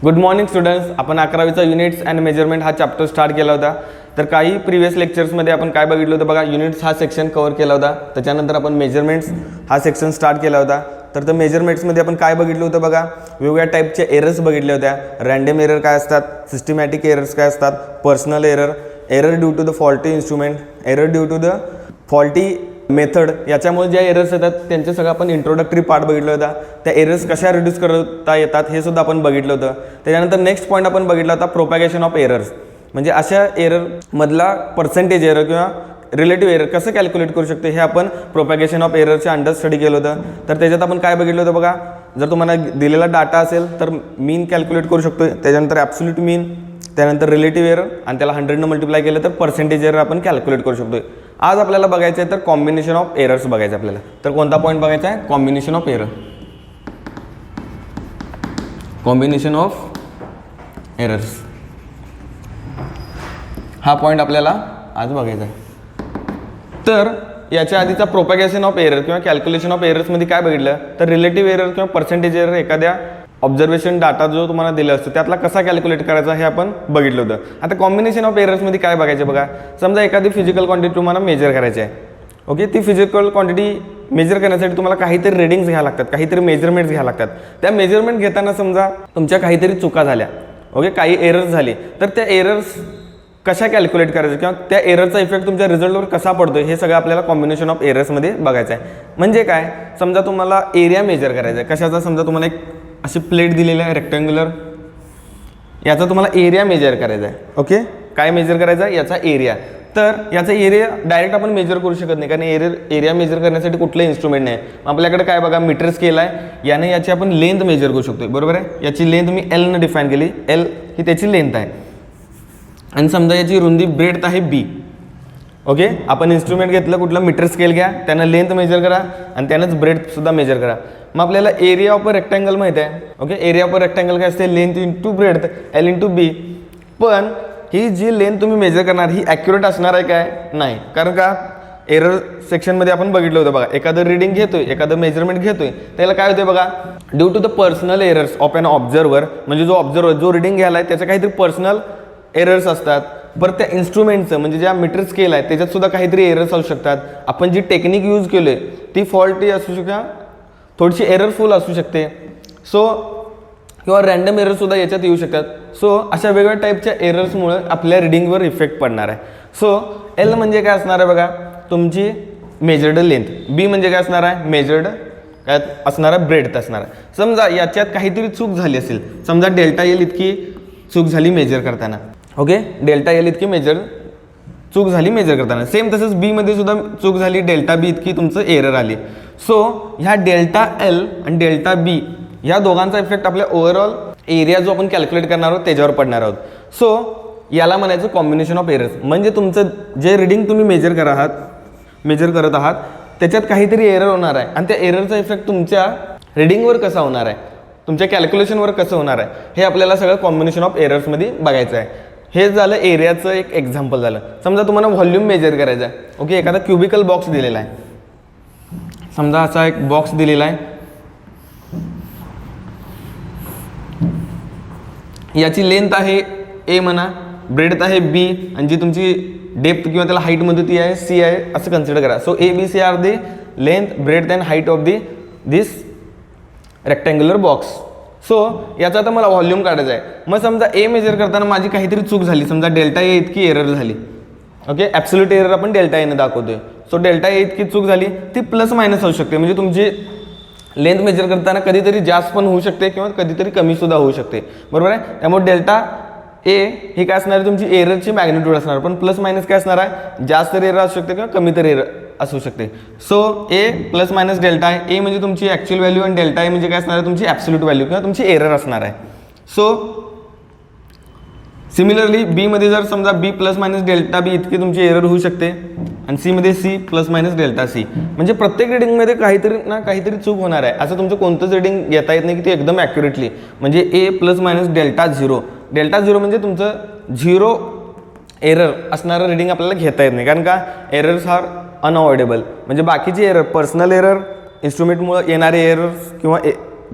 Good morning students. आपण 11वीचा units and measurement हा chapter start केला होता. तर काही प्रिव्हियस लेक्चर्समध्ये आपण काय बघितलं होतं बघा, युनिट्स हा सेक्शन कव्हर केला होता. त्याच्यानंतर आपण मेजरमेंट्स हा सेक्शन स्टार्ट केला होता. तर त्या मेजरमेंट्समध्ये आपण काय बघितलं होतं बघा, वेगवेगळ्या टाईपचे एरर्स बघितल्या होत्या. रँडम एरर काय असतात, सिस्टमॅटिक एरर्स काय असतात, personal error, error due to the faulty instrument, error due to the faulty method. याच्यामुळे ज्या एरर्स येतात त्यांचे सगळं आपण इंट्रोडक्टरी पार्ट बघितलं होता. त्या एरर्स कशा रिड्यूस करता येतात हे सुद्धा आपण बघितलं होतं. त्याच्यानंतर नेक्स्ट पॉईंट आपण बघितला होता प्रोपॅगेशन ऑफ एरर्स, म्हणजे अशा एरर मधला पर्सेंटेज एरर किंवा रिलेटिव्ह एरर कसं कॅल्क्युलेट करू शकते हे आपण प्रोपॅगेशन ऑफ एररच्या अंडर स्टडी केलं होतं. तर त्याच्यात आपण काय बघितलं होतं बघा, जर तुम्हाला दिलेला डाटा असेल तर मीन कॅल्क्युलेट करू शकतो, त्याच्यानंतर ॲब्सोल्यूट मीन, त्यानंतर रिलेटिव्ह एरर आणि त्याला 100 मल्टिप्लाय केलं तर पर्सेंटेज एरर आपण कॅल्क्युलेट करू शकतो. आज आपल्याला बघायचं आहे तर कॉम्बिनेशन ऑफ एरर्स बघायचं आपल्याला. तर कोणता पॉईंट बघायचा आहे, combination of error, combination of errors हा पॉईंट आपल्याला आज बघायचा आहे. तर याच्या आधीचा प्रोपॅगेशन ऑफ एरर किंवा कॅल्क्युलेशन ऑफ एरर्समध्ये काय बघितलं तर रिलेटिव्ह एरर किंवा पर्सेंटेज एरर एखाद्या ऑब्झर्वेशन डाटा जो तुम्हाला दिला असतो त्यातला कसा कॅल्क्युलेट करायचा हे आपण बघितलं होतं. आता कॉम्बिनेशन ऑफ एरर्समध्ये काय बघायचे बघा, समजा एखादी फिजिकल क्वांटिटी तुम्हाला मेजर करायची आहे. ओके, ती फिजिकल क्वांटिटी मेजर करण्यासाठी तुम्हाला काहीतरी रिडिंग्स घ्यायला लागतात, काहीतरी मेजरमेंट्स घ्यायला लागतात. त्या मेजरमेंट घेताना समजा तुमच्या काहीतरी चुका झाल्या, ओके, काही एरर्स झाली, तर त्या एरर्स कशा कॅल्क्युलेट करायचं किंवा त्या एररचा इफेक्ट तुमच्या रिझल्टवर कसा पडतो हे सगळं आपल्याला कॉम्बिनेशन ऑफ एरर्समध्ये बघायचं आहे. म्हणजे काय, समजा तुम्हाला एरिया मेजर करायचा आहे कशाचा, समजा तुम्हाला एक अशी प्लेट दिलेली आहे रेक्टँग्युलर, याचा तुम्हाला एरिया मेजर करायचा आहे. ओके, काय मेजर करायचा आहे, याचा एरिया. तर याचा एरिया डायरेक्ट आपण मेजर करू शकत नाही, कारण एरिया मेजर करण्यासाठी कुठलं इन्स्ट्रुमेंट नाही. आपल्याकडे काय बघा, मीटर स्केल आहे, याने याची आपण लेंथ मेजर करू शकतो, बरोबर आहे. याची लेंथ मी एल ने डिफाईन केली, एल ही त्याची लेंथ आहे आणि समजा याची रुंदी ब्रेड्थ आहे बी. ओके, आपण इन्स्ट्रुमेंट घेतलं कुठलं, मीटर स्केल घ्या, त्यानं लेंथ मेजर करा आणि त्यानंच ब्रेड्थ सुद्धा मेजर करा. मग आपल्याला एरिया ऑफ अ रेक्टँगल माहिती आहे. Okay, area of a rectangle काय असते, length into breadth, L into B. पण ही जी लेंथ तुम्ही मेजर करणार ही ॲक्युरेट असणार आहे काय, नाही. कारण का, एरर सेक्शनमध्ये आपण बघितलं होतं बघा, एखादं रिडिंग घेतोय, एखादं मेजरमेंट घेतोय, त्याला काय होतंय बघा, due to the personal errors of an observer, म्हणजे जो ऑब्झर्वर जो रिडिंग घ्यायला आहे त्याचं काहीतरी पर्सनल एरर्स असतात. बरं, त्या इन्स्ट्रुमेंटचं म्हणजे ज्या मीटर स्केल आहे त्याच्यात सुद्धा काहीतरी एरर्स असू शकतात. आपण जी टेक्निक यूज केली आहे ती फॉल्टी असू शकते, थोडीशी एररफुल असू शकते. सो किंवा रँडम एररसुद्धा याच्यात येऊ शकतात. सो अशा वेगवेगळ्या टाईपच्या एरर्समुळे आपल्या रिडिंगवर इफेक्ट पडणार आहे. सो एल म्हणजे काय असणार आहे बघा, तुमची मेजर्ड लेंथ, बी म्हणजे काय असणार आहे, मेजर्ड काय असणार आहे, ब्रेड्थ असणार आहे. समजा याच्यात काहीतरी चूक झाली असेल, समजा डेल्टा एल इतकी चूक झाली मेजर करताना. ओके, डेल्टा एल इतकी चूक झाली मेजर करताना. सेम तसंच बी मध्ये सुद्धा चूक झाली, डेल्टा बी इतकी तुमचं एरर आली. सो ह्या डेल्टा एल आणि डेल्टा बी ह्या दोघांचा इफेक्ट आपल्या ओव्हरऑल एरिया जो आपण कॅल्क्युलेट करणार आहोत त्याच्यावर पडणार आहोत. सो याला म्हणायचं कॉम्बिनेशन ऑफ एरर्स. म्हणजे तुमचं जे रिडिंग तुम्ही मेजर करत आहात त्याच्यात काहीतरी एरर होणार आहे आणि त्या एररचा इफेक्ट तुमच्या रिडिंगवर कसा होणार आहे, तुमच्या कॅल्क्युलेशनवर कसं होणार आहे, हे आपल्याला सगळं कॉम्बिनेशन ऑफ एरर्समध्ये बघायचं आहे. हे झालं एरियाचं एक एक्झाम्पल झालं. समजा तुम्हाला व्हॉल्यूम मेजर करायचं आहे. ओके, एखादा क्युबिकल बॉक्स दिलेला आहे, समजा असा एक बॉक्स दिलेला आहे, याची लेंथ आहे ए म्हणा, ब्रेड्थ आहे बी आणि जी तुमची डेप्थ किंवा त्याला हाईटमध्ये ती आहे सी आहे असं कन्सिडर करा. So A B C are the length, breadth and height of this rectangular box. So याचा आता मला व्हॉल्यूम काढायचा आहे. मग समजा ए मेजर करताना माझी काहीतरी चूक झाली, समजा डेल्टा ए इतकी एरर झाली. ओके, ॲब्सोल्यूट एरर आपण डेल्टा एने दाखवतोय. सो डेल्टा ए इतकी चूक झाली, ती प्लस मायनस होऊ शकते. म्हणजे तुमची लेंथ मेजर करताना कधीतरी जास्त पण होऊ शकते किंवा कधीतरी कमी सुद्धा होऊ शकते, बरोबर आहे. त्यामुळे डेल्टा ए ही काय असणार आहे, तुमची एररची मॅग्निट्यूड असणार. पण प्लस मायनस काय असणार आहे, जास्त एरर असू शकते किंवा कमी तर एरर असू शकते. So A plus minus delta आहे, ए म्हणजे तुमची ॲक्च्युअल व्हॅल्यू आणि डेल्टा ए म्हणजे काय असणार आहे, तुमची ॲब्सोल्यूट व्हॅल्यू किंवा तुमची एरर असणार आहे. सो सिमिलरली बी मध्ये जर समजा B plus minus delta B इतकी तुमची एरर होऊ शकते आणि सी मध्ये C plus minus delta C. म्हणजे प्रत्येक रिडिंगमध्ये काहीतरी चूक होणार आहे. असं तुमचं कोणतंच रिडिंग घेता येत नाही की ते एकदम ॲक्युरेटली, म्हणजे A plus minus delta zero, delta zero म्हणजे तुमचं झिरो एरर असणारं रिडिंग आपल्याला घेता येत नाही. कारण का, एरर्स आर अनअवॉइडेबल. म्हणजे बाकीची एरर, पर्सनल एरर, इन्स्ट्रुमेंटमुळे येणारे एरर्स किंवा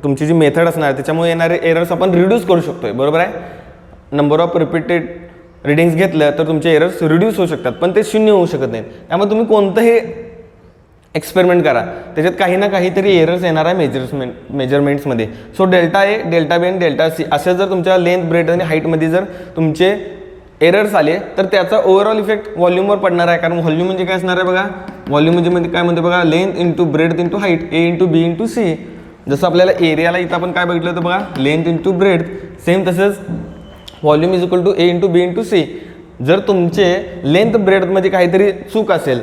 तुमची जी मेथड असणार आहे त्याच्यामुळे येणारे एरर्स आपण रिड्यूस करू शकतोय, बरोबर आहे. नंबर ऑफ रिपीटेड रिडिंग्स घेतलं तर तुमचे एरर्स रिड्यूस होऊ शकतात, पण ते 0 होऊ शकत नाहीत. त्यामुळे तुम्ही कोणतंही एक्सपेरिमेंट करा, त्याच्यात काही ना काहीतरी एरर्स येणार आहे मेजरमेंट्समध्ये. सो डेल्टा ए, डेल्टा बी आणि डेल्टा सी असे जर तुमच्या लेंथ, ब्रेथ आणि हाईटमध्ये जर तुमचे एरर्स आले तर त्याचा ओव्हरऑल इफेक्ट व्हॉल्यूमवर पडणार आहे. कारण व्हॉल्यूम म्हणजे काय असणार आहे बघा, व्हॉल्यूम म्हणजे काय म्हणते बघा, length into breadth into height, A into B into C. जसं आपल्याला एरियाला इथं आपण काय बघितलं होतं बघा, लेंथ इंटू ब्रेथ, सेम तसंच volume is equal to A into B into C. जर तुमचे लेंथ ब्रेथमध्ये काहीतरी चूक असेल,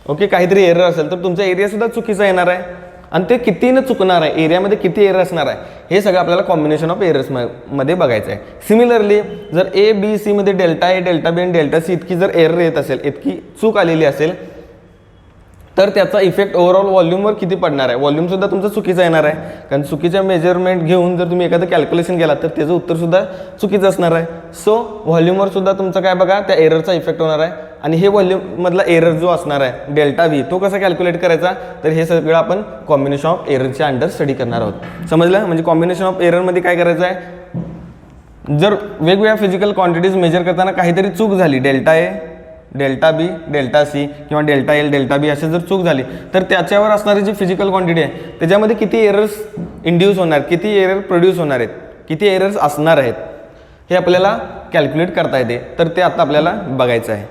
ओके, काहीतरी एरर असेल तर तुमचा एरियासुद्धा चुकीचा येणार आहे. आणि ते कितीनं चुकणार आहे, एरियामध्ये किती एरर असणार आहे, हे सगळं आपल्याला कॉम्बिनेशन ऑफ एरर्स मध्ये बघायचं आहे. सिमिलरली जर ए बी सी मध्ये डेल्टा ए, डेल्टा बी आणि डेल्टा सी इतकी जर एरर येत असेल, इतकी चूक आलेली असेल, तर त्याचा इफेक्ट ओव्हरऑल व्हॉल्यूमवर किती पडणार आहे, व्हॉल्यूमसुद्धा तुमचं चुकीचं येणार आहे. कारण चुकीच्या मेजरमेंट घेऊन जर तुम्ही एखादं कॅल्क्युलेशन केला तर त्याचं उत्तरसुद्धा चुकीचं असणार आहे. सो व्हॉल्यूमवर सुद्धा तुमचं काय बघा, त्या एररचा इफेक्ट होणार आहे. आणि हे व्हॉल्यूममधला एरर जो असणार आहे डेल्टा व्ही, तो कसा कॅल्क्युलेट करायचा, तर हे सगळं आपण कॉम्बिनेशन ऑफ एररच्या अंडर स्टडी करणार आहोत. समजलं. म्हणजे कॉम्बिनेशन ऑफ एररमध्ये काय करायचं आहे, जर वेगवेगळ्या फिजिकल क्वांटिटीज मेजर करताना काहीतरी चूक झाली, delta A, delta B, delta C किंवा डेल्टा एल, डेल्टा बी असे जर चूक झाली तर त्याच्यावर असणारी जी फिजिकल क्वांटिटी आहे त्याच्यामध्ये किती एरर्स इंड्यूस होणार, किती एरर प्रोड्यूस होणार आहेत, किती एरर्स असणार आहेत, हे आपल्याला कॅल्क्युलेट करता येते. तर ते आता आपल्याला बघायचं आहे.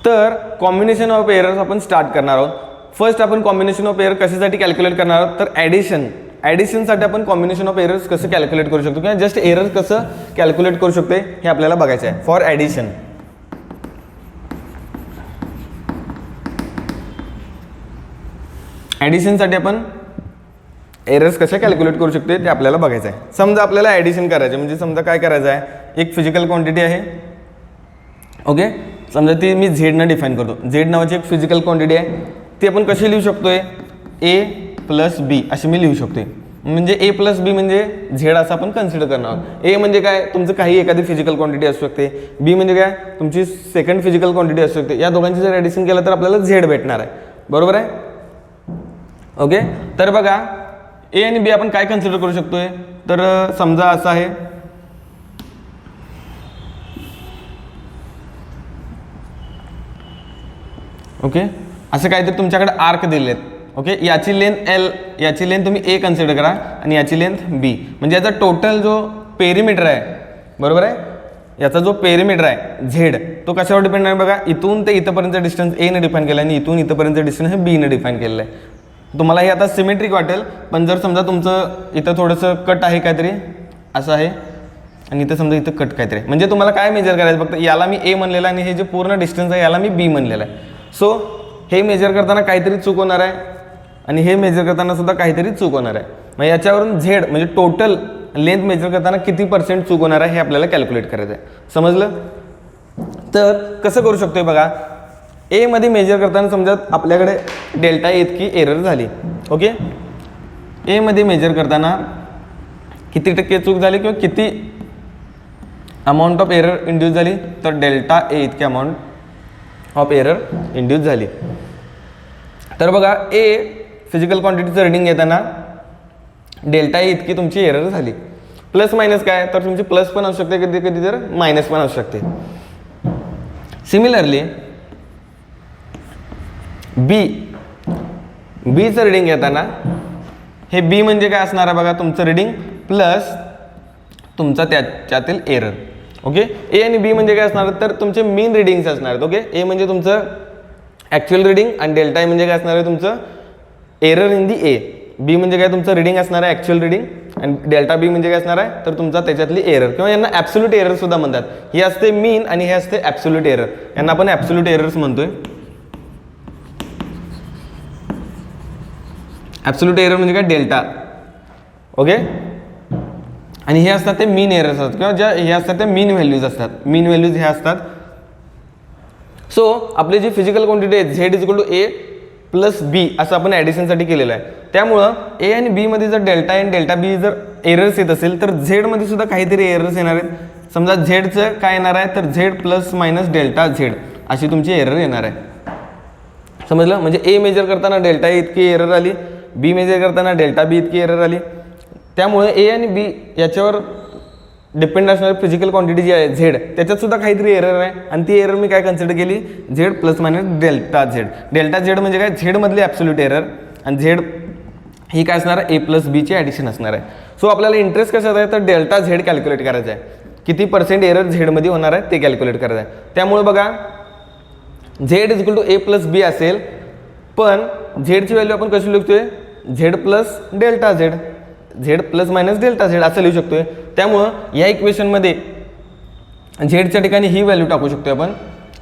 तर कॉम्बिनेशन ऑफ एरर्स आपण स्टार्ट करणार आहोत. फर्स्ट आपण कॉम्बिनेशन ऑफ एरर कशासाठी कॅल्क्युलेट करणार आहोत, तर ॲडिशनसाठी आपण कॉम्बिनेशन ऑफ एरर्स कसं कॅल्क्युलेट करू शकतो किंवा जस्ट एरर कसं कॅल्क्युलेट करू शकते हे आपल्याला बघायचं आहे. फॉर ॲडिशन, ॲडिशनसाठी आपण एरर्स कशा कॅल्क्युलेट करू शकते ते आपल्याला बघायचं आहे. समजा आपल्याला ॲडिशन करायचं, म्हणजे समजा काय करायचं आहे, एक फिजिकल क्वांटिटी आहे, ओके, समजा ती मी झेडनं डिफाईन करतो. झेड नावाची एक फिजिकल क्वांटिटी आहे, ती आपण कशी लिहू शकतोय, ए प्लस बी अशी मी लिहू शकतोय. म्हणजे ए प्लस बी म्हणजे झेड असं आपण कन्सिडर करणार आहोत. ए म्हणजे काय, तुमचं काही एखादी फिजिकल क्वांटिटी असू शकते, बी म्हणजे काय, तुमची सेकंड फिजिकल क्वांटिटी असू शकते. या दोघांची जर ॲडिशन केलं तर आपल्याला झेड भेटणार आहे, बरोबर आहे. ओके, तर बघा ए आणि बी आपण काय कन्सिडर करू शकतोय, तर समजा असं आहे, ओके, असं काहीतरी तुमच्याकडे आर्क दिलेत. ओके, याची लेंथ एल, याची लेंथ तुम्ही ए कन्सिडर करा आणि याची लेंथ बी. म्हणजे याचा टोटल जो पेरिमीटर आहे, बरोबर आहे, याचा जो पेरिमीटर आहे झेड, तो कशावर डिपेंड आहे बघा, इथून ते इथंपर्यंत डिस्टन्स ए ने डिफाईन केलं आणि इथून इथंपर्यंत डिस्टन्स हे बी ने डिफाईन केलेलं आहे. तुम्हाला हे आता सिमेट्रिक वाटेल, पण जर समजा तुमचं इथं थोडंसं कट आहे काहीतरी असं आहे आणि इथं समजा इथं कट काहीतरी, म्हणजे तुम्हाला काय मेजर करायचं, फक्त याला मी ए म्हणलेलं आहे आणि हे जे पूर्ण डिस्टन्स आहे याला मी बी म्हणलेलं आहे. सो हे मेजर करताना काहीतरी चूक होणार आहे आणि हे मेजर करताना सुद्धा काहीतरी चूक होणार आहे. मग याच्यावरून झेड म्हणजे टोटल लेंथ मेजर करताना किती % चूक होणार आहे हे आपल्याला कॅल्क्युलेट करायचं आहे. समजलं. तर कसं करू शकतोय बघा, ए मध्ये मेजर करताना समजा आपल्याकडे डेल्टा ए इतकी एरर झाली, ओके, ए मध्ये मेजर करताना किती टक्के चूक झाली किंवा किती अमाऊंट ऑफ एरर इंड्यूस झाली, तर डेल्टा ए इतकी अमाऊंट ऑफ एरर इंड्यूस झाली. तर बघा ए फिजिकल क्वांटिटीचं रिडिंग घेताना डेल्टा ए इतकी तुमची एरर झाली. प्लस मायनस काय, तर तुमची प्लस पण असू शकते, कधी कधी तर मायनस पण असू शकते. सिमिलरली बीचं रिडिंग घेताना हे बी म्हणजे काय असणार आहे बघा, तुमचं रिडिंग प्लस तुमचा त्याच्यातील एरर. ओके, ए आणि बी म्हणजे काय असणार, तर तुमचे मीन रिडिंग्स असणार आहेत. ओके, ए म्हणजे तुमचं ॲक्च्युअल रिडिंग आणि डेल्टा ए म्हणजे काय असणार आहे, तुमचं error in the A. B म्हणजे काय, तुमचं रिडिंग असणार आहे ॲक्च्युअल रिडिंग, आणि डेल्टा बी म्हणजे काय असणार आहे, तर तुमचा त्याच्यातली एरर किंवा यांना ॲब्सोल्यूट एरर सुद्धा म्हणतात. हे असते मीन आणि हे असते ॲब्सोल्यूट एरर, यांना आपण ॲब्सोल्यूट एरर्स म्हणतोय. ॲब्सोल्यूट एरर म्हणजे काय, डेल्टा. ओके, आणि हे असतात ते मीन एरर्स असतात किंवा ज्या हे असतात ते मीन व्हॅल्यूज असतात. मीन व्हॅल्यूज हे असतात. सो आपली जी फिजिकल क्वांटिटी आहे Z is equal to A plus B असं आपण ॲडिशनसाठी केलेलं आहे. त्यामुळं ए आणि बी मध्ये जर डेल्टा आणि डेल्टा बी जर एरर्स येत असेल तर झेड मध्ये सुद्धा काहीतरी एरर्स येणार आहेत. समजा झेडचं काय येणार आहे तर Z plus minus delta Z अशी तुमची एरर येणार आहे. समजलं? म्हणजे ए मेजर करताना डेल्टा ए इतकी एरर आली, बी मेजर करताना डेल्टा बी इतकी एरर आली. त्यामुळे ए आणि बी याच्यावर डिपेंड असणारी फिजिकल क्वांटिटी जी आहे झेड त्याच्यात सुद्धा काहीतरी एरर आहे आणि ती एरर मी काय कन्सिडर केली Z plus minus delta Z. Delta Z म्हणजे काय झेडमधली ॲब्सोल्यूट एरर आणि झेड ही काय असणार आहे ए प्लस बीची ॲडिशन असणार आहे. सो आपल्याला इंटरेस्ट कशात आहे तर डेल्टा झेड कॅल्क्युलेट करायचं आहे. किती % एरर झेडमध्ये होणार आहे ते कॅल्क्युलेट करायचं आहे. त्यामुळे बघा Z is equal to A plus B असेल पण झेडची व्हॅल्यू आपण कशी लिखतोय Z plus delta Z, Z plus minus delta Z असं लिहू शकतोय. त्यामुळं या इक्वेशनमध्ये झेडच्या ठिकाणी ही व्हॅल्यू टाकू शकतोय आपण,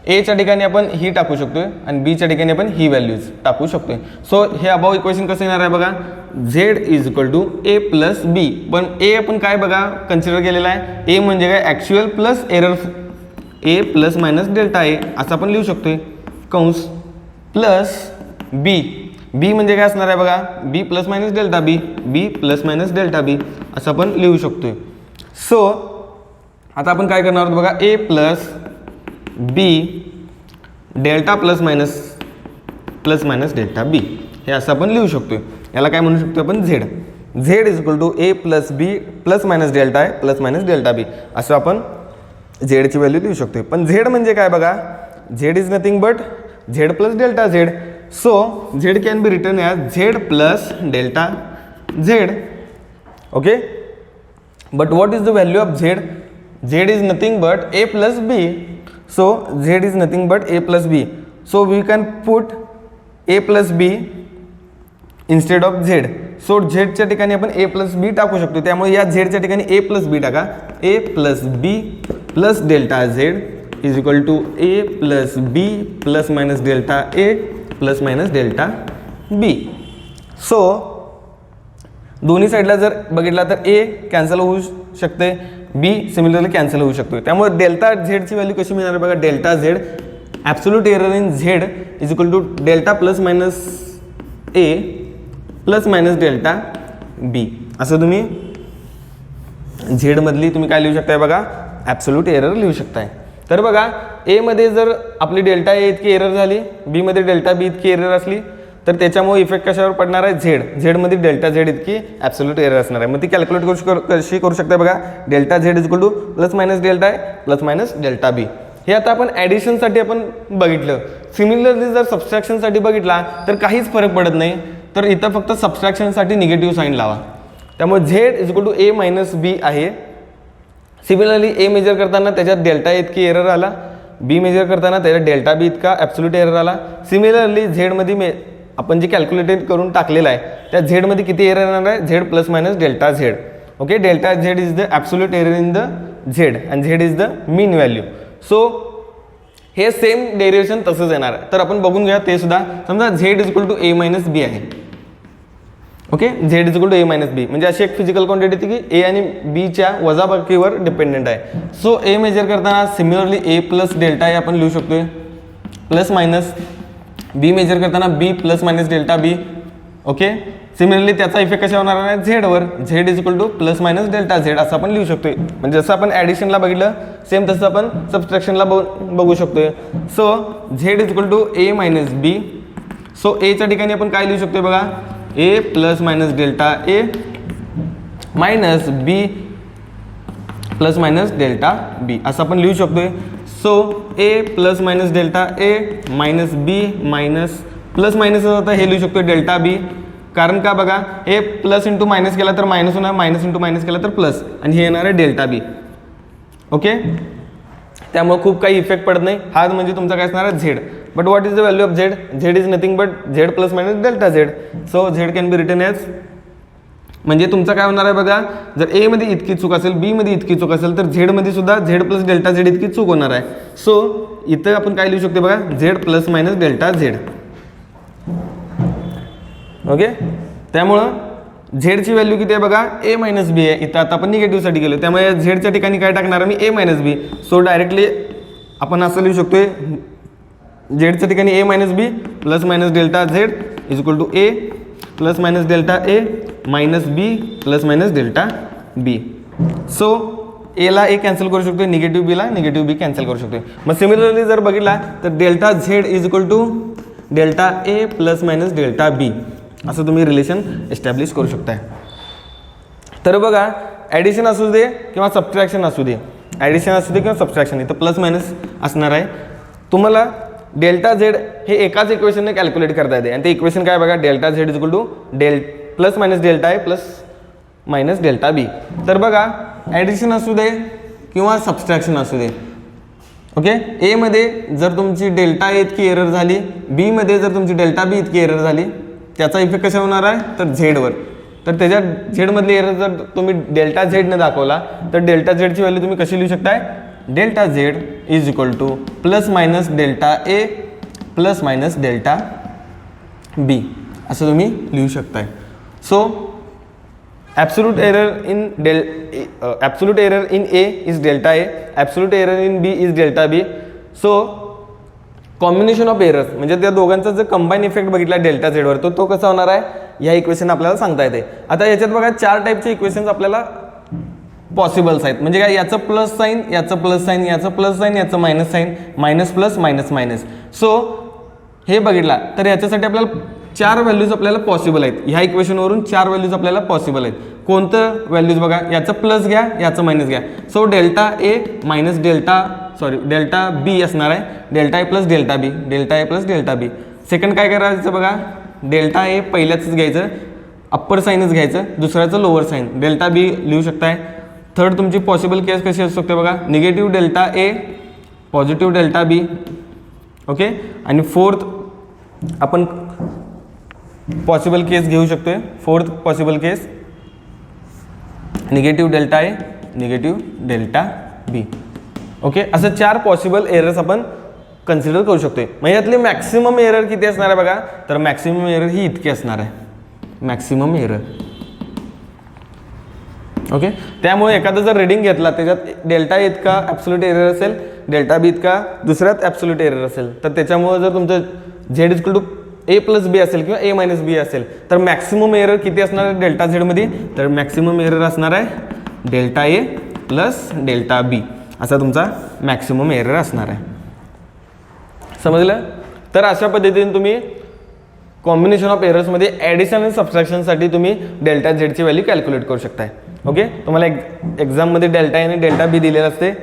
एच्या ठिकाणी आपण ही टाकू शकतोय आणि बीच्या ठिकाणी आपण ही व्हॅल्यूज टाकू शकतोय. सो हे अबाव इक्वेशन कसं येणार आहे बघा Z is equal to A plus B. पण ए आपण काय बघा कन्सिडर केलेला आहे ए म्हणजे काय ॲक्च्युअल प्लस एरर ए प्लस मायनस डेल्टा ए असं आपण लिहू शकतोय कंस प्लस बी. बी म्हणजे काय असणार आहे बघा बी प्लस मायनस डेल्टा बी, बी प्लस मायनस डेल्टा बी असं आपण लिहू शकतोय. सो आता आपण काय करणार आहोत बघा A plus B delta plus minus delta बी हे असं आपण लिहू शकतोय. याला काय म्हणू शकतो आपण Z. Z is equal to A plus B plus minus delta आहे प्लस मायनस डेल्टा बी असं आपण झेडची व्हॅल्यू लिहू शकतोय. पण झेड म्हणजे काय बघा Z is nothing but Z plus delta Z. So Z can be return as Z plus delta Z. Okay but what is the value of Z. Z is nothing but A plus B. So z is nothing but a plus b. So we can put a plus b instead of z. So z च्या ठिकाणी आपण a plus b टाकू शकतो. त्यामुळे या z च्या ठिकाणी a plus b टाका. a plus b plus delta z is equal to a plus b plus minus delta a plus minus delta b. So दोन्ही साईडला जर बघितला तर a कॅन्सल होऊ शकते, बी सिमिलरली कॅन्सल होऊ शकतो. त्यामुळे डेल्टा झेडची व्हॅल्यू कशी मिळणार बघा delta Z absolute error in Z is equal to delta plus minus A plus minus delta B असं तुम्ही झेडमधली तुम्ही काय लिहू शकताय बघा ॲब्सोल्यूट एरर लिहू शकताय. तर बघा एमध्ये जर आपली डेल्टा ए इतकी एरर झाली, बीमध्ये डेल्टा बी इतकी एरर असली तर त्याच्यामुळे इफेक्ट कशावर पडणार आहे झेड. झेडमध्ये डेल्टा झेड इतकी ॲब्सोल्यूट एरर असणार आहे. मग ती कॅल्क्युलेट कशी करू शकता बघा delta Z is equal to plus minus delta आहे प्लस मायनस डेल्टा बी. हे आता आपण ॲडिशनसाठी आपण बघितलं. सिमिलरली जर सबस्ट्रॅक्शनसाठी बघितला तर काहीच फरक पडत नाही. तर इथं फक्त सबस्ट्रॅक्शनसाठी निगेटिव्ह साईन लावा. त्यामुळे Z is equal to A minus B आहे. सिमिलरली ए मेजर करताना त्याच्यात डेल्टा इतकी एरर आला, बी मेजर करताना त्याच्यात डेल्टा बी इतका ॲब्सोल्यूट एरर आला. सिमिलरली झेडमध्ये आपण जे कॅल्क्युलेटेड करून टाकलेलं आहे त्या झेडमध्ये किती एरर येणार आहे Z plus minus delta Z. Okay delta Z is the absolute error in the Z and Z is the mean value. So हे सेम डेरिवेशन तसंच येणार आहे. तर आपण बघून घ्या ते सुद्धा. समजा Z is equal to A minus B आहे. Okay Z is equal to A minus B म्हणजे अशी एक फिजिकल क्वांटिटी की ए आणि बीच्या वजाबाकीवर डिपेंडेंट आहे. सो ए मेजर करताना सिमिलरली ए प्लस डेल्टा हे आपण लिहू शकतोय प्लस मायनस. बी मेजर करताना B plus minus delta B. Okay similarly त्याचा इफेक्ट कशा होणार आहे झेडवर. Z is equal to plus minus delta Z असं आपण लिहू शकतोय. म्हणजे जसं आपण ॲडिशनला बघितलं सेम तसं आपण सबस्ट्रॅक्शनला बघू शकतोय. So Z is equal to A minus B. So एच्या ठिकाणी आपण काय लिहू शकतोय बघा A plus minus delta A minus B plus minus delta B असं आपण लिहू शकतोय. So A plus minus delta A minus B minus plus minus होता हे लिहू शकतो डेल्टा बी. कारण का बघा ए प्लस इंटू मायनस केला तर मायनस होणार, मायनस इंटू मायनस केला तर प्लस आणि हे येणार आहे डेल्टा बी. ओके त्यामुळे खूप काही इफेक्ट पडत नाही. हा म्हणजे तुमचा काय असणार आहे Z. But what is the value of Z. Z is nothing but Z plus minus delta Z. So Z can be written as म्हणजे तुमचं काय होणार आहे बघा जर ए मध्ये इतकी चूक असेल बी मध्ये इतकी चूक असेल तर झेड मध्ये सुद्धा झेड प्लस डेल्टा झेड इतकी चूक होणार आहे. सो इथं आपण काय लिहू शकतो बघा Z plus minus delta Z. Okay त्यामुळं झेडची व्हॅल्यू किती आहे बघा ए मायनस बी आहे. इथं आता आपण निगेटिव्हसाठी गेलो त्यामुळे झेडच्या ठिकाणी काय टाकणार मी A minus B. So directly आपण असं लिहू शकतोय झेडच्या ठिकाणी A minus B plus minus delta Z is equal to A plus minus delta A minus B plus minus delta B. So एला ए कॅन्सल करू शकतो, निगेटिव्ह बीला निगेटिव्ह बी कॅन्सल करू शकतो. मग सिमिलरली जर बघितला तर delta Z is equal to delta A plus minus delta B असं तुम्ही रिलेशन एस्टॅब्लिश करू शकताय. तर बघा ॲडिशन असू दे किंवा सबट्रॅक्शन असू दे, ॲडिशन असू दे किंवा सबट्रॅक्शन, इथं प्लस मायनस असणार आहे. तुम्हाला डेल्टा झेड हे एकाच इक्वेशनने कॅल्क्युलेट करता येते आणि ते इक्वेशन काय बघा, delta Z is equal to plus minus delta A plus minus delta B. तर बघा ॲडिशन असू दे किंवा सबस्ट्रॅक्शन असू दे, ओके, ए मध्ये जर तुमची डेल्टा ए इतकी एरर झाली, बी मध्ये जर तुमची डेल्टा बी इतकी एरर झाली, त्याचा इफेक्ट कशा होणार आहे तर झेडवर. तर त्याच्या झेडमधली एरर जर तुम्ही डेल्टा झेडने दाखवला तर डेल्टा झेडची व्हॅल्यू तुम्ही कशी लिहू शकताय, delta Z is equal to plus minus delta A plus minus delta B असं तुम्ही लिहू शकताय. So absolute error in A is delta A, absolute error in B is delta B. So combination of errors म्हणजे त्या दोघांचा जर combine effect बघितला delta झेडवर तो कसा होणार आहे, या इक्वेशन आपल्याला सांगता येते. आता याच्यात बघा 4 टाईपचे इक्वेशन्स आपल्याला पॉसिबल्स आहेत. म्हणजे काय, याचं प्लस साईन, याचं प्लस साईन, याचं प्लस साईन, याचं minus sign, minus plus minus minus. So हे बघितला तर याच्यासाठी आपल्याला 4 व्हॅल्यूज आपल्याला पॉसिबल आहेत. ह्या इक्वेशनवरून 4 व्हॅल्यूज आपल्याला पॉसिबल आहेत. कोणतं व्हॅल्यूज बघा, याचं प्लस घ्या, याचं मायनस घ्या. So delta A minus delta बी असणार आहे, delta A plus delta B, delta A plus delta B. Second काय करायचं बघा, डेल्टा ए पहिल्याच घ्यायचं, अप्पर साईनच घ्यायचं, दुसऱ्याचं लोअर साईन, डेल्टा बी लिहू शकताय. थर्ड तुमची पॉसिबल केस कशी असू शकते बघा, negative delta A positive delta B, okay. आणि फोर्थ आपण पॉसिबल केस घेऊ शकतोय, fourth possible case negative delta A negative delta B, okay. असं 4 पॉसिबल एरर्स आपण कन्सिडर करू शकतोय. मग यातली मॅक्सिमम एरर किती असणार आहे बघा, तर मॅक्सिमम एरर ही इतकी असणार आहे, मॅक्सिमम एरर, ओके. त्यामुळे एखादा जर रिडिंग घेतला त्याच्यात डेल्टा इतका ॲब्सोल्यूट एरर असेल, डेल्टा बी इतका दुसऱ्यात ॲब्सोल्यूट एरर असेल, तर त्याच्यामुळे जर तुमचं Z is equal to A plus B असेल किंवा ए मायनस बी असेल तर मॅक्सिमम एरर किती असणार आहे डेल्टा झेडमध्ये, तर मॅक्सिमम एरर असणार आहे डेल्टा ए प्लस डेल्टा बी असा तुमचा मॅक्सिमम एरर असणार आहे. समजलं. तर अशा पद्धतीने तुम्ही कॉम्बिनेशन ऑफ एरर्समध्ये ॲडिशन आणि सबट्रॅक्शनसाठी तुम्ही डेल्टा झेडची व्हॅल्यू कॅल्क्युलेट करू शकताय, ओके. तुम्हाला एक्झाममध्ये डेल्टा ए आणि डेल्टा बी दिलेलं असते,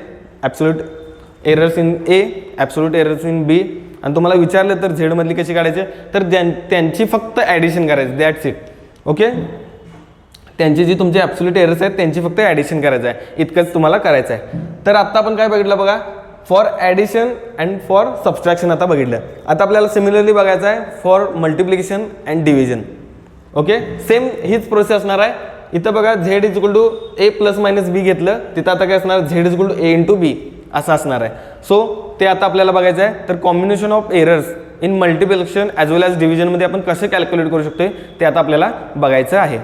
absolute errors in A, absolute errors in B. आणि तुम्हाला विचारलं तर झेडमधली कशी काढायची, तर त्यांची फक्त ॲडिशन करायची, दॅट्स इट, ओके. त्यांची जी तुमची ॲब्सोल्यूट एरर्स आहेत त्यांची फक्त ॲडिशन करायचं आहे, इतकंच तुम्हाला करायचं आहे. तर आत्ता आपण काय बघितलं बघा, for addition and for subtraction आता बघितलं. आता आपल्याला सिमिलरली बघायचं आहे for multiplication and division, okay. Same हीच प्रोसेस असणार आहे. इथं बघा Z is equal to A plus minus B घेतलं, तिथं आता काय असणार, Z is equal to A into B असं असणार आहे. सो ते आता आपल्याला बघायचं आहे. तर combination of errors in multiplication as well as डिव्हिजनमध्ये आपण कसं कॅल्क्युलेट करू शकतो ते आता आपल्याला बघायचं आहे.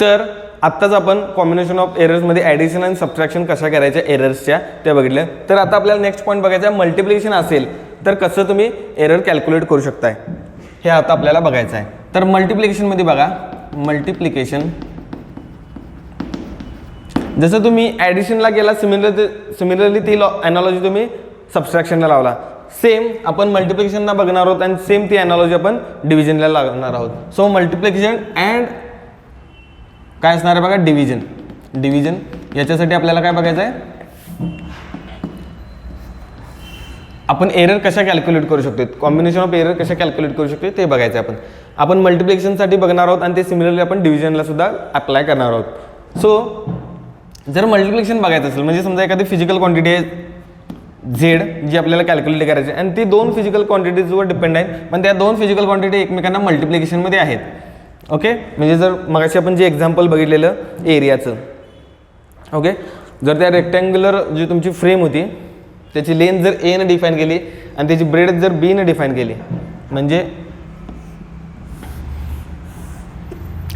तर आत्ताच आपण कॉम्बिनेशन ऑफ एरर्समध्ये ॲडिशन आणि सबट्रॅक्शन कशा करायच्या एरर्सच्या ते बघितलं. तर आता आपल्याला नेक्स्ट पॉईंट बघायचा आहे, मल्टिप्लिकेशन असेल तर कसं तुम्ही एरर कॅल्क्युलेट करू शकताय हे आता आपल्याला बघायचं आहे. तर मल्टिप्लिकेशनमध्ये बघा, मल्टिप्लिकेशन जसं तुम्ही ॲडिशनला गेला सिमिलरली ती ॲनॉलॉजी तुम्ही सबट्रॅक्शनला लावला, सेम आपण मल्टिप्लिकेशनला बघणार आहोत आणि सेम ती ॲनॉलॉजी आपण डिव्हिजनला लावणार आहोत. सो मल्टिप्लिकेशन अँड काय असणार आहे बघा, डिव्हिजन याच्यासाठी आपल्याला काय बघायचं आहे, आपण एरर कशा कॅल्क्युलेट करू शकतो, कॉम्बिनेशन ऑफ एरर कशा कॅल्क्युलेट करू शकतो ते बघायचं आहे. आपण मल्टिप्लिकेशनसाठी बघणार आहोत आणि ते सिमिलरली आपण डिव्हिजनला सुद्धा अप्लाय करणार आहोत. सो जर मल्टिप्लिकेशन बघायचं असेल म्हणजे समजा एखादी फिजिकल क्वांटिटी आहे झेड जी आपल्याला कॅल्क्युलेट करायची आहे आणि ती 2 फिजिकल क्वांटिटीजवर डिपेंड आहे, पण त्या 2 फिजिकल क्वांटिटी एकमेकांना मल्टिप्लिकेशनमध्ये आहेत, ओके. म्हणजे जर मगाशी आपण जे एक्झाम्पल बघितलेलं एरियाचं, ओके, जर त्या रेक्टँग्युलर जी तुमची फ्रेम होती त्याची लेंथ जर ए ने डिफाईन केली आणि त्याची ब्रेड जर बी ने डिफाईन केली, म्हणजे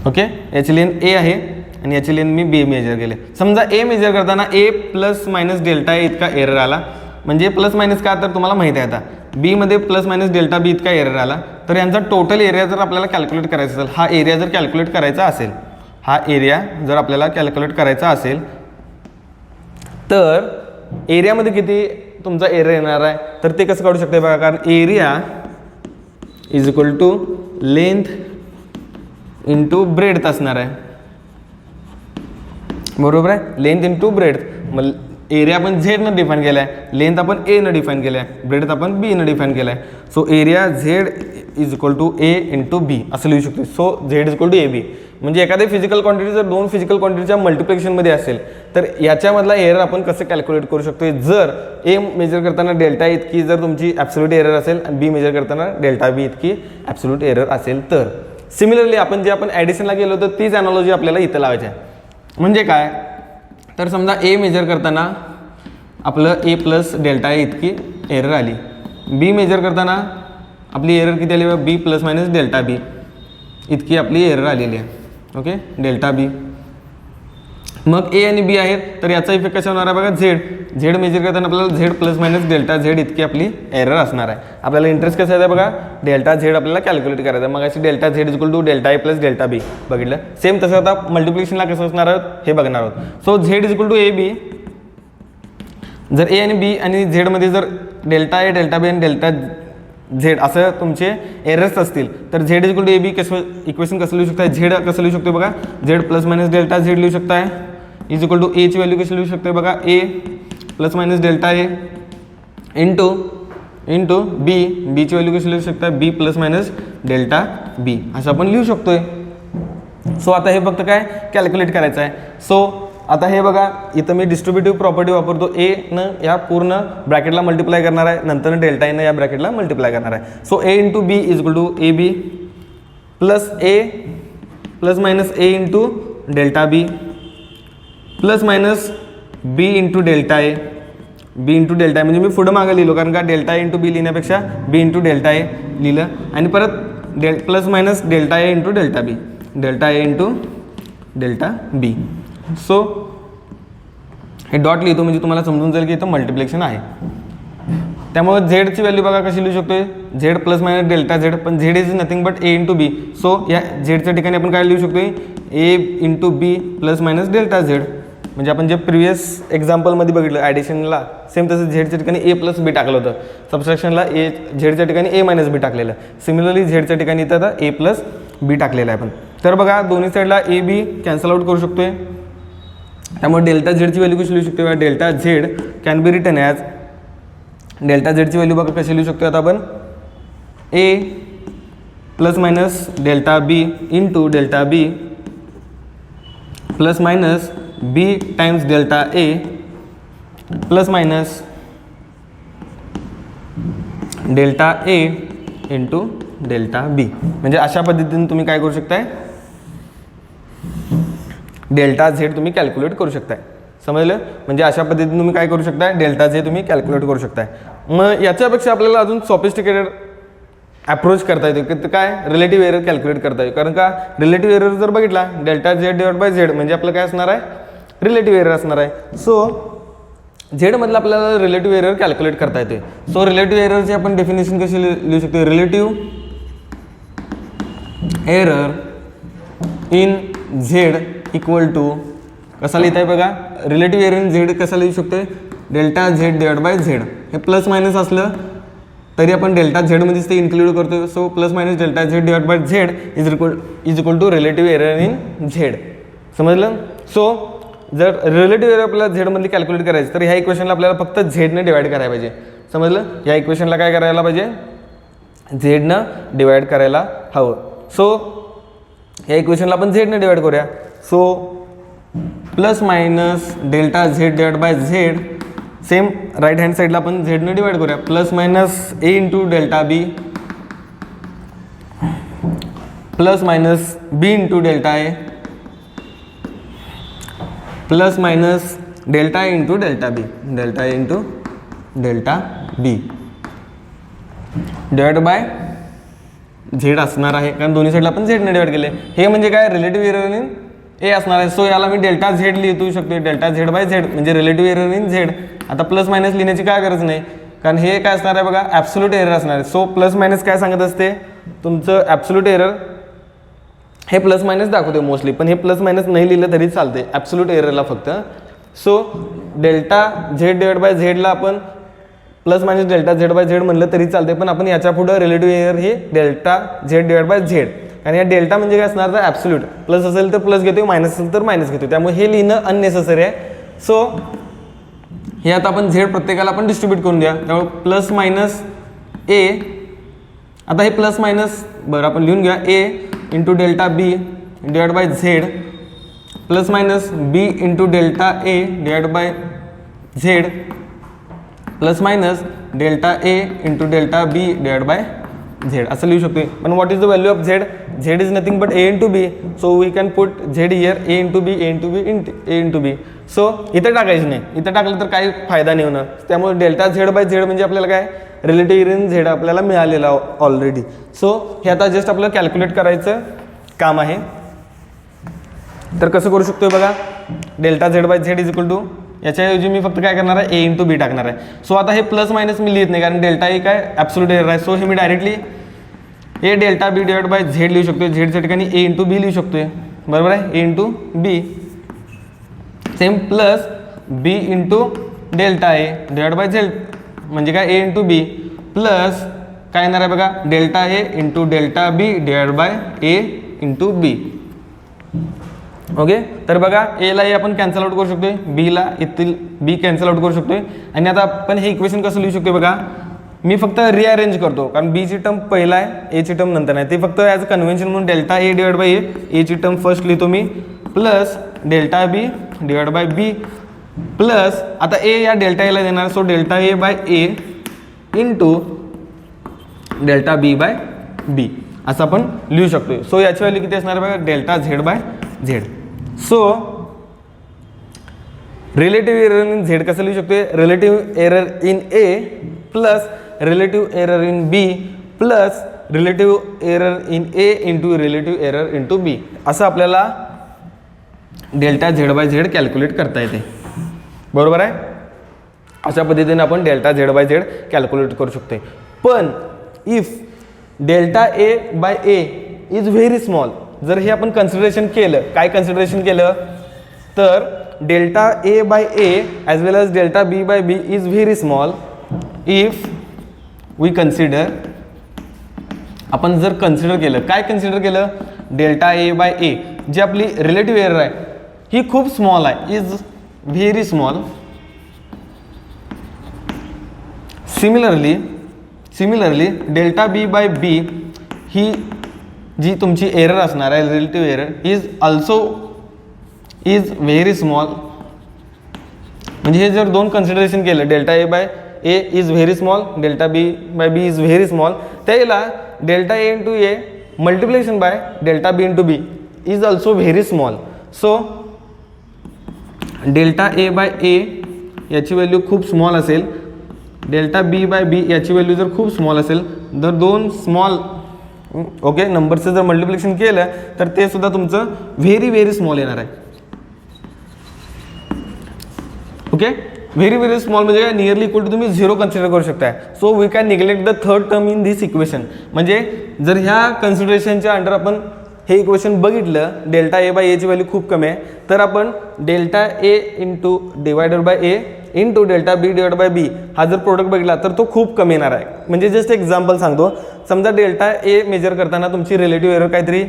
ओके, याची लेंथ ए आहे आणि याची लेंथ मी बी मेजर केले. समजा ए मेजर करताना ए प्लस मायनस डेल्टा ए इतका एरर आला, म्हणजे प्लस मायनस का, तर तुम्हाला माहिती आहे आता बीमध्ये प्लस मायनस डेल्टा बी इतका एरर आला, तर यांचा टोटल एरिया जर आपल्याला कॅल्क्युलेट करायचा असेल, हा एरिया जर कॅल्क्युलेट करायचा असेल, हा एरिया जर आपल्याला कॅल्क्युलेट करायचा असेल, तर एरियामध्ये किती तुमचा एरिया येणार आहे, तर ते कसं काढू शकते बघा. कारण area is equal to length into breadth असणार आहे, बरोबर आहे. लेंथ इंटू ब्रेड्थ, मग एरिया आपण झेडनं डिफाईन केला आहे, लेंथ आपण एनं डिफाईन केलं आहे, ब्रेड्थ आपण बीनं डिफाईन केलं आहे. So area Z is equal to A into B असं लिहू शकतो. So Z is equal to A B. म्हणजे एखादी फिजिकल क्वांटिटी जर दोन फिजिकल क्वांटिटीच्या मल्टिप्लिकेशनमध्ये असेल, तर याच्यामधला एरर आपण कसं कॅल्क्युलेट करू शकतो. जर ए मेजर करताना डेल्टा इतकी जर तुमची ॲब्सोल्यूट एरर असेल आणि बी मेजर करताना डेल्टा बी इतकी ॲब्सोल्यूट एरर असेल तर. सिमिलरली आपण जे आपण ॲडिशनला गेलो होतो तीच ॲनॉलॉजी आपल्याला इथं लावायची आहे. म्हणजे काय, तर समजा ए मेजर करताना आपलं ए प्लस डेल्टा ए इतकी एरर आली, बी मेजर करताना आपली एरर किती आली, बी प्लस मायनस डेल्टा बी इतकी आपली एरर आलेली आहे. ओके, डेल्टा बी. मग ए आणि बी आहेत, तर याचा इफेक्ट कसा होणार आहे बघा, झेड मेजर करताना आपल्याला Z plus minus delta Z इतकी आपली एरर असणार आहे. आपल्याला इंटरेस्ट कसं आहे बघा, डेल्टा झेड आपल्याला कॅल्क्युलेट करायचं आहे. मग अशी delta Z equal to delta A plus delta B बघितलं. सेम तसं आता मल्टिप्लिकेशनला कसं असणार आहोत हे बघणार आहोत. So Z is equal to A B. जर ए आणि बी आणि झेडमध्ये जर डेल्टा ए डेल्टा बी आणि डेल्टा झेड असं तुमचे एरर्स असतील, तर Z is equal to A B कसं इक्वेशन कसं लिहू शकताय, झेड कसं लिहू शकतो बघा, Z plus minus delta Z लिहू शकताय इज इक्वल टू एची व्हॅल्यू कशी लिहू शकते बघा, A plus minus delta A into बीची व्हॅल्यू कशी लिहू शकता, बी प्लस मायनस डेल्टा बी असं आपण लिहू शकतोय. सो आता हे फक्त काय कॅल्क्युलेट करायचं आहे. सो आता हे बघा, इथं मी डिस्ट्रीब्युटिव्ह प्रॉपर्टी वापरतो. ए न या पूर्ण ब्रॅकेटला मल्टिप्लाय करणार आहे, नंतर डेल्टा एनं या ब्रॅकेटला मल्टिप्लाय करणार आहे. So A into B is equal to A B plus A plus minus A into delta B plus minus B into delta A, B into delta A म्हणजे मी पुढं मागं लिहिलो, कारण का डेल्टा ए इंटू बी लिहिण्यापेक्षा B into delta A लिहिलं. आणि परत plus minus delta A into delta B, delta A into delta B. So हे डॉट लिहितो म्हणजे तुम्हाला समजून जाईल की इथं मल्टिप्लिकेशन आहे. त्यामुळे झेडची व्हॅल्यू बघा कशी लिहू शकतोय, Z plus minus delta Z, पण Z is nothing but A into B. So या झेडच्या ठिकाणी आपण काय लिहू शकतोय, A into B plus minus delta Z. म्हणजे आपण जे प्रिव्हियस एक्झाम्पलमध्ये बघितलं ॲडिशनला सेम तसं झेडच्या ठिकाणी ए प्लस बी टाकलं होतं, सबस्ट्रॅक्शनला ए झेडच्या ठिकाणी ए मायनस बी टाकलेलं. सिमिलरली झेडच्या ठिकाणी इथं आता ए प्लस बी टाकलेलं आहे आपण. तर बघा दोन्ही साईडला ए बी कॅन्सल आउट करू शकतोय. त्यामुळे डेल्टा झेडची व्हॅल्यू कशी लिहू शकतो, बघा delta Z can be return as, delta झेडची व्हॅल्यू बघा कशी लिहू शकतो आता आपण, A plus minus delta B into delta B plus minus B times delta A plus minus delta A into delta B. म्हणजे अशा पद्धतीने तुम्ही काय करू शकताय, डेल्टा झेड तुम्ही कॅल्क्युलेट करू शकताय. समजलं, म्हणजे अशा पद्धतीने तुम्ही काय करू शकताय, डेल्टा झेड तुम्ही कॅल्क्युलेट करू शकताय. मग याच्यापेक्षा आपल्याला अजून सॉफिस्टिकेटेड अप्रोच करता येतो की काय, रिलेटिव्ह एरर कॅल्क्युलेट करता येईल. कारण का रिलेटिव्ह एरर जर बघितला, delta Z divide by Z म्हणजे आपलं काय असणार आहे, रिलेटिव्ह एरर असणार आहे. सो झेडमधलं आपल्याला रिलेटिव्ह एरर कॅल्क्युलेट करता येते. सो रिलेटिव्ह एररची आपण डेफिनेशन कशी लिहू शकतो, relative error in Z equal to कसा लिहिता आहे बघा, रिलेटिव्ह एरर इन झेड कसा लिहू शकतो, delta Z divide by Z. हे प्लस मायनस असलं तरी आपण डेल्टा झेडमध्येच ते इन्क्लूड करतो. So plus minus delta Z divide by Z is equal to relative error in Z. समजलं. सो जर रिलेटिव्ह एरर आपल्याला झेडमधली कॅल्क्युलेट करायचं तर ह्या इक्वेशनला आपल्याला फक्त झेडने डिवाइड करायला पाहिजे. समजलं, ह्या इक्वेशनला काय करायला पाहिजे, झेडनं डिवाइड करायला हवं. सो ह्या इक्वेशनला आपण झेडने डिवाइड करूया. So plus minus delta Z divide by Z, same right hand साईडला आपण झेडने डिवाइड करूया. Plus minus A into delta B plus minus B into delta A plus minus delta A into delta B, delta A into delta B divide by Z असणार आहे, कारण दोन्ही साईडला आपण झेडने डिवाइड केले. हे म्हणजे काय, रिलेटिव्ह एरर इन ए असणार आहे. सो याला मी डेल्टा झेड लिहू शकतो, डेल्टा झेड बाय झेड म्हणजे रिलेटिव्ह एरर इन झेड. आता प्लस मायनस लिहिण्याची काय गरज नाही, कारण हे काय असणार आहे बघा, ॲब्सोल्यूट एरर असणार आहे. सो प्लस मायनस काय सांगत असते, तुमचं ॲब्सोल्यूट एरर हे प्लस मायनस दाखवते मोस्टली, पण हे प्लस मायनस नाही लिहिलं तरी चालते ॲब्सोल्यूट एररला फक्त. So delta Z divide by झेडला आपण plus minus delta Z by Z म्हणलं तरी चालते, पण आपण याच्या पुढं रिलेटिव्ह एरर हे delta Z divide by Z, आणि या डेल्टा म्हणजे काय असणार तर ॲब्सोल्यूट, प्लस असेल तर प्लस घेतो, मायनस असेल तर मायनस घेतो, त्यामुळे हे लिहिणं अननेसेसरी आहे. सो हे आता आपण झेड प्रत्येकाला आपण डिस्ट्रीब्यूट करून द्या, त्यामुळे प्लस मायनस ए, आता हे प्लस मायनस बरं आपण लिहून घ्या, A into delta B divide by Z plus minus B into delta A divide by Z plus minus delta A into delta B divide by Z असं लिहू शकतो. पण what is the value of Z, Z is nothing but A into B, so we can put Z here A into B, A into B, A into B. So इथे टाकायचं नाही, इथं टाकलं तर काही फायदा नाही होणार, त्यामुळे डेल्टा झेड बाय झेड म्हणजे आपल्याला काय रिलेटिव्ह एरर इन झेड आपल्याला मिळालेला ऑलरेडी. सो हे आता जस्ट आपल्याला कॅल्क्युलेट करायचं काम आहे. तर कसं करू शकतोय बघा, delta Z by Z is equal to, याच्याऐवजी मी फक्त काय करणार आहे, ए इंटू बी टाकणार आहे. सो आता हे प्लस मायनस मी लिहित नाही, कारण डेल्टा ए काय ॲब्सोल्यूट एरर आहे. सो हे मी directly A delta B divide by Z लिहू शकतो, झेडच्या ठिकाणी ए इंटू बी लिहू शकतोय, बरोबर आहे, A into B. Same plus B into delta A divide by Z म्हणजे काय ए इंटू बी, प्लस काय येणार आहे बघा, delta A into delta B divide by A into B. Okay, तर बघा एला ए आपण कॅन्सल आउट करू शकतोय, बीला येथील बी कॅन्सल आउट करू शकतोय, आणि आता आपण हे इक्वेशन कसं लिहू शकतो बघा, मी फक्त रिअरेंज करतो, कारण बीची टर्म पहिला आहे, एची टर्म नंतर आहे, ते फक्त ॲज अ कन्व्हेन्शन म्हणून delta A divide by A, एची टर्म फर्स्ट लिहितो मी, plus delta B divide by B, plus आता ए या डेल्टा एला देणार, so delta A by A into delta B by B असं आपण लिहू शकतो. सो याची व्हॅल्यू किती असणार बघा, delta Z by Z. So relative error in Z कसं लिहू शकतो, relative error in A plus relative error in B plus relative error in A into relative error into B, असं आपल्याला delta Z by Z calculate करता येते, बरोबर आहे. अशा पद्धतीने आपण delta Z by Z calculate करू शकतो. पण if delta A by A is very small, जर हे आपण कन्सिडरेशन केलं, काय कन्सिडरेशन केलं तर delta A by A as well as delta B by B is very small, if we consider, आपण जर कन्सिडर केलं, काय कन्सिडर केलं, डेल्टा ए बाय ए जी आपली रिलेटिव्ह एरर आहे ही खूप स्मॉल आहे, is very small. Similarly delta B by B ही जी तुमची एरर असणार आहे relative error is very small. म्हणजे हे जर दोन कन्सिडरेशन केलं, delta A by A is very small, delta B by B is very small, त्याला delta A into A multiplication by delta B into B is also very small. So delta A by A याची value खूप small असेल, delta B by बी याची value जर खूप small असेल, जर दोन स्मॉल ओके नंबरचं जर मल्टिप्लिकेशन केलं तर ते सुद्धा तुमचं व्हेरी स्मॉल येणार आहे. ओके, व्हेरी स्मॉल म्हणजे काय, नियरली इक्वल टू तुम्ही 0 कन्सिडर करू शकताय. So we can neglect the third term in this equation. म्हणजे जर ह्या कन्सिडरेशनच्या अंडर आपण हे इक्वेशन बघितलं, डेल्टा ए बाय एची व्हॅल्यू खूप कमी आहे, तर आपण delta A into divided by A into delta B divide by B हा जर प्रोडक्ट बघितला तर तो खूप कमी येणार आहे. म्हणजे जस्ट एक्झाम्पल सांगतो, समजा डेल्टा ए मेजर करताना तुमची रिलेटिव्ह एरर काहीतरी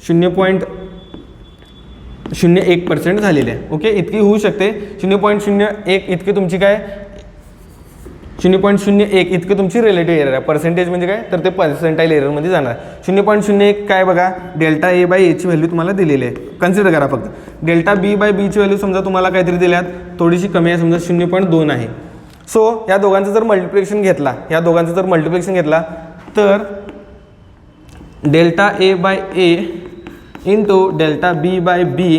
0.01% झालेली आहे. ओके, इतकी होऊ शकते. 0.01 इतकी तुमची काय, 0.01 इतकी तुमची रिलेटिव्ह एरर आहे. पर्सेंटेज म्हणजे काय, तर ते पर्सेंटाईल एररमध्ये जाणार. 0.01 काय बघा, डेल्टा ए बाय एची व्हॅल्यू तुम्हाला दिलेली आहे, कन्सिडर करा फक्त. डेल्टा बी बाय बीची व्हॅल्यू समजा तुम्हाला काहीतरी दिल्यात, थोडीशी कमी आहे, समजा 0.2 आहे. सो या दोघांचं जर मल्टिप्लिकेशन घेतला, तर delta A by A into delta B by बी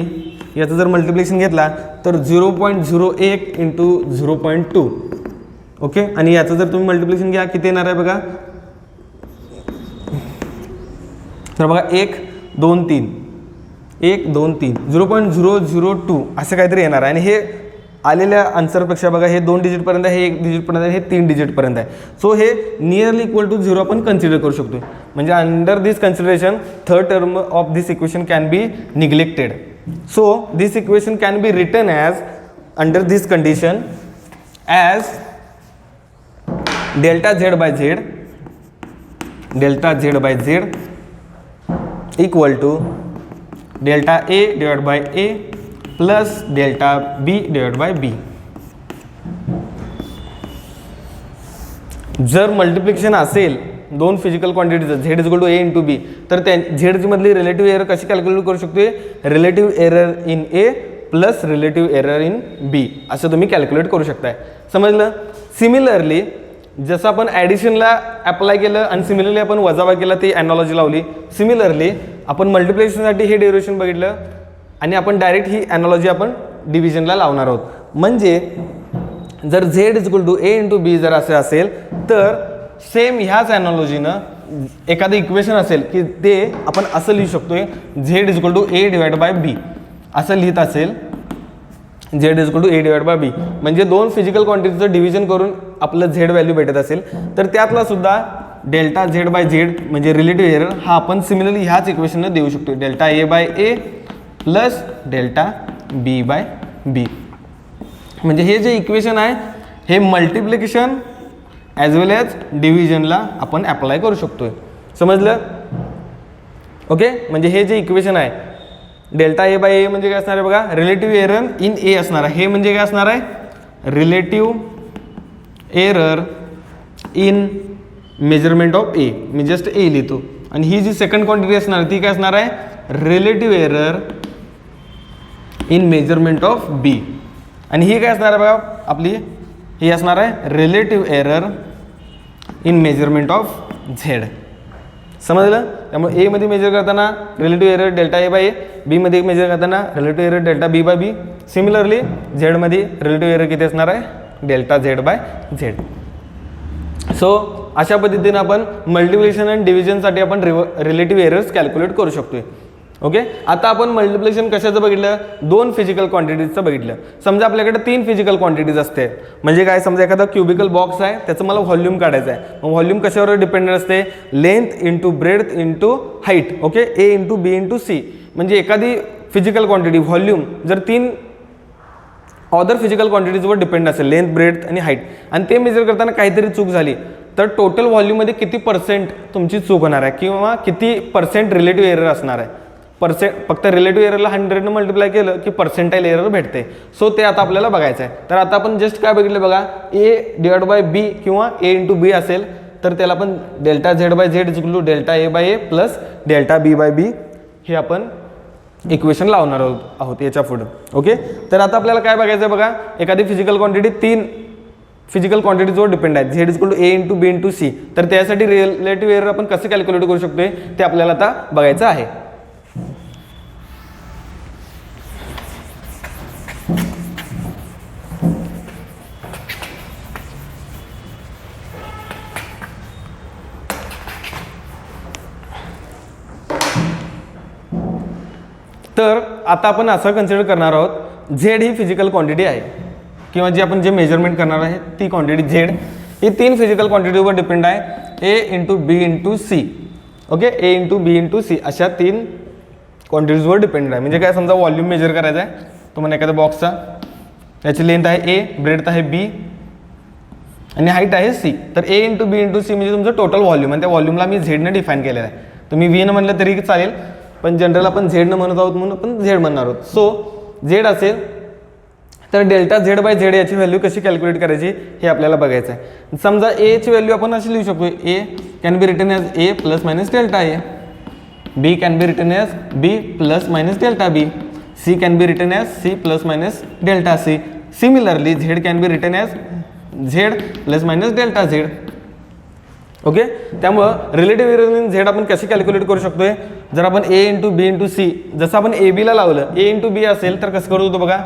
याचं जर मल्टिप्लिकेशन घेतला तर 0.01 इंटू 0.2. ओके, आणि याचं जर तुम्ही मल्टिप्लिकेशन घ्या, किती येणार आहे बघा, तर बघा 1 2 3 1 2 3 0.002 असं काहीतरी येणार आहे आणि हे आलेल्या आन्सरपेक्षा बघा हे 2 डिजिटपर्यंत आहे, हे 1 डिजिटपर्यंत आहे, हे 3 डिजिटपर्यंत आहे. सो हे नियरली इक्वल टू 0 आपण कन्सिडर करू शकतो. म्हणजे under this consideration third term of this equation can be neglected. So this equation can be written as under this condition as delta Z by Z equal to delta A divide by A plus delta B divide by B. जर multiplication असेल दोन physical क्वांटिटीचं Z is equal to A into B, तर त्या झेडची मधली relative error कशी calculate करू शकतो? Relative error in A plus relative error in B असं तुम्ही कॅल्क्युलेट करू शकताय. समजलं? सिमिलरली जसं आपण ॲडिशनला अप्लाय केलं आणि सिमिलरली आपण वजाबाकीला ती ॲनॉलॉजी लावली, सिमिलरली आपण मल्टिप्लिकेशनसाठी हे डेरिव्हेशन बघितलं आणि आपण डायरेक्ट ही ॲनॉलॉजी आपण डिव्हिजनला लावणार आहोत. म्हणजे जर Z is equal to A into B जर असं असेल तर सेम ह्याच ॲनॉलॉजीनं एखादं इक्वेशन असेल की ते आपण असं लिहू शकतोय Z is equal to A divide by B असं लिहित असेल Z is equal to A divide by B. म्हणजे दोन फिजिकल क्वांटिटीचं डिव्हिजन करून आपलं झेड व्हॅल्यू भेटत असेल तर त्यातला सुद्धा डेल्टा झेड बाय झेड म्हणजे रिलेटिव्ह एरर हा आपण सिमिलरली ह्याच इक्वेशननं देऊ शकतो. Delta A by A plus delta B by B. म्हणजे हे जे इक्वेशन आहे हे मल्टिप्लिकेशन ॲज वेल ॲज डिव्हिजनला आपण अप्लाय करू शकतोय. समजलं? ओके. म्हणजे हे जे इक्वेशन आहे डेल्टा ए बाय ए म्हणजे काय असणार आहे बघा, रिलेटिव्ह एरर इन ए असणार आहे. हे म्हणजे काय असणार आहे? Relative error in measurement of A. Me just a लिहितो. आणि ही जी सेकंड क्वांटिटी असणार ती काय असणार आहे? Relative error in measurement of B. आणि ही काय असणार आहे बघा आपली, ही असणार आहे relative error in measurement of Z. समजलं? त्यामुळे ए मध्ये मेजर करताना relative error delta A by ए, बी मध्ये मेजर करताना relative error delta B by B. Similarly Z मध्ये रिलेटिव्ह एरर किती असणार आहे? Delta Z by Z. So अशा पद्धतीने आपण मल्टिप्लिकेशन आणि डिव्हिजनसाठी आपण रिलेटिव्ह एरर्स कॅल्क्युलेट करू शकतोय. ओके. आता आपण मल्टिप्लिकेशन कशाचं बघितलं? दोन फिजिकल क्वांटिटीजचं बघितलं. समजा आपल्याकडे 3 फिजिकल क्वांटिटीज असते. म्हणजे काय, समजा एखादा क्युबिकल बॉक्स आहे त्याचं मला व्हॉल्यूम काढायचं आहे. मग व्हॉल्यूम कशावर डिपेंडेंट असते? Length into breadth into height. Okay. A into B into C. म्हणजे एखादी फिजिकल क्वांटिटी व्हॉल्यूम जर 3 अदर फिजिकल क्वांटिटीजवर डिपेंड असेल, लेंथ ब्रेथ आणि हाईट, आणि ते मेजर करताना काहीतरी चूक झाली तर टोटल व्हॉल्यूममध्ये किती % तुमची चूक होणार आहे किंवा किती % रिलेटिव्ह एरर असणार आहे. फक्त रिलेटिव्ह एररला 100 मल्टिप्लाय केलं की पर्सेंटाईल एरर भेटते. सो ते आता आपल्याला बघायचं आहे. तर आता आपण जस्ट काय बघितलं बघा, ए डिवाइड बाय बी किंवा ए इंटू बी असेल तर त्याला आपण delta Z by Z is equal to delta A by A plus delta B by B हे आपण इक्वेशन लावणार आहोत याच्या पुढं. ओके. तर आता आपल्याला काय बघायचं आहे बघा, एखादी फिजिकल क्वांटिटी 3 फिजिकल क्वांटिटीजवर डिपेंड आहे. Z is equal to A into B into C. तर त्यासाठी रिलेटिव्ह एरर आपण कसं कॅल्क्युलेट करू शकतोय ते आपल्याला आता बघायचं आहे. तर आता आपण असं कन्सिडर करणार आहोत, झेड ही फिजिकल क्वांटिटी आहे किंवा जी आपण जे मेजरमेंट करणार आहे ती क्वांटिटी झेड ही 3 फिजिकल क्वांटिटीवर डिपेंड आहे. A into B into C. Okay. A into B into C अशा 3 क्वांटिटीजवर डिपेंड आहे. म्हणजे काय, समजा व्हॉल्यूम मेजर करायचा आहे तुम्हाला एखाद्या बॉक्सचा, याची लेंथ आहे ए, ब्रेथ आहे बी आणि हाईट आहे सी. तर ए इंटू बी इंटू सी म्हणजे तुमचं टोटल व्हॉल्यूम, आणि त्या व्हॉल्यूमला मी झेडने डिफाईन केलेलं आहे. तुम्ही व्ही न म्हणलं तरी चालेल, पण जनरल आपण झेडनं म्हणत आहोत म्हणून आपण झेड म्हणणार आहोत. सो झेड असेल तर डेल्टा झेड बाय झेड याची व्हॅल्यू कशी कॅल्क्युलेट करायची हे आपल्याला बघायचं आहे. समजा ए ची व्हॅल्यू आपण अशी लिहू शकतो, A can be written as A plus minus delta A, B can be written as B plus minus delta B, C can be written as C plus minus delta C. Similarly Z can be written as Z plus minus delta Z. Okay. त्यामुळं relative error in Z आपण कशी calculate करू शकतोय, जर आपण A into B into C जसं आपण ए बीला लावलं, ए इंटू बी असेल तर कसं करत होतो बघा,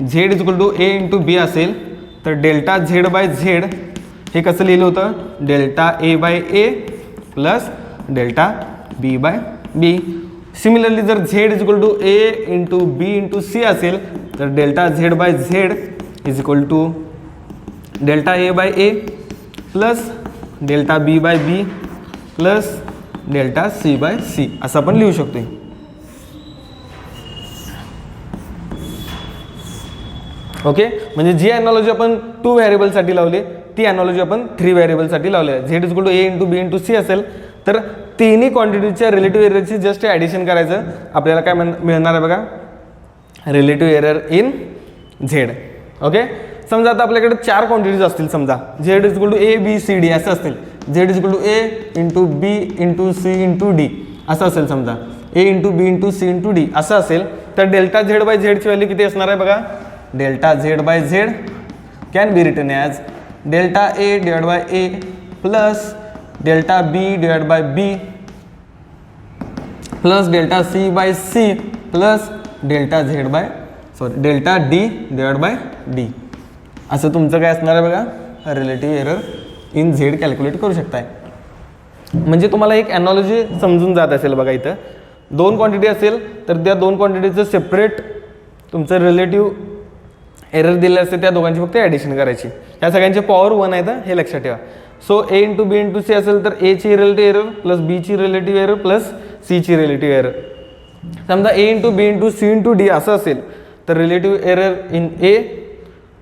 Z is equal to A into B असेल तर डेल्टा झेड बाय झेड हे कसं लिहिलं होतं, delta A by A plus delta B by B. Similarly जर Z is equal to A into B into C असेल तर delta Z by Z is equal to delta A by A plus delta B by B plus delta C by C असं आपण लिहू शकतो. Okay, म्हणजे जी analogy आपण 2 व्हेरिएबलसाठी लावली ती ॲनॉलॉजी आपण 3 व्हेरिएबलसाठी लावली आहे. Z is equal to A into B into C असेल तर तिन्ही क्वांटिटीच्या रिलेटिव्ह एररची जस्ट ॲडिशन करायचं, आपल्याला काय मिळणार आहे बघा, relative error in Z. Okay, समजा आता आपल्याकडे 4 क्वांटिटीज असतील, समजा Z is equal to A B C D असं असतील, Z is equal to A into B into C into D असं असेल, समजा A into B into C into D असं असेल तर डेल्टा झेड बाय झेडची व्हॅल्यू किती असणार आहे बघा, delta Z by Z can be written as delta A divide by A plus delta B divide by B plus delta C by C plus delta Z by delta D divide by D असं तुमचं काय असणार आहे बघा, relative error in Z calculate करू शकताय. म्हणजे तुम्हाला एक ॲनॉलॉजी समजून जात असेल बघा, इथं 2 क्वांटिटी असेल तर त्या 2 क्वांटिटीचं सेपरेट तुमचं रिलेटिव्ह एरर दिले असते, त्या दोघांची फक्त ॲडिशन करायची. या सगळ्यांचे पॉवर 1 आहे हे लक्षात ठेवा. So A into B into C असेल तर एची रिलेटिव्ह एरर प्लस बीची रिलेटिव्ह एरर प्लस सीची रिलेटिव्ह एरर. समजा A into B into C into D असं असेल तर relative error in A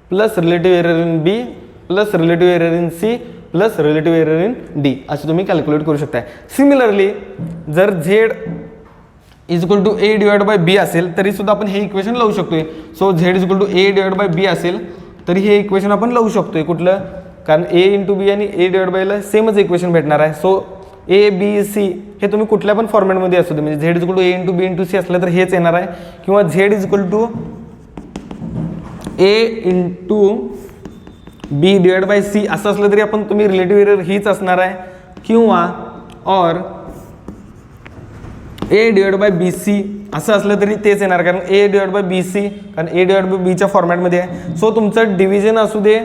plus relative error in B plus relative error in C plus relative error in D असं तुम्ही calculate करू शकता. Similarly जर Z is equal to A divide by B असेल तरी सुद्धा आपण हे इक्वेशन लावू शकतोय. So Z is equal to A divide by B असेल तरी हे इक्वेशन आपण लावू शकतोय. कुठलं, कारण ए इंटू बी आणि ए डिवाइड बायला सेमच इक्वेशन भेटणार आहे. सो ए बी सी हे तुम्ही कुठल्या पण फॉर्मॅटमध्ये असू दे, म्हणजे Z is equal to A into B into C असलं तर हेच येणार आहे, किंवा Z is equal to A into B divide by C असं असलं तरी आपण तुम्ही रिलेटिव्ह एरर हीच असणार आहे, किंवा or A divide by B C असं असलं तरी तेच येणार, कारण A divide by B C कारण ए डिवाइड बाय बीच्या फॉर्मॅटमध्ये आहे. सो तुमचं डिव्हिजन असू दे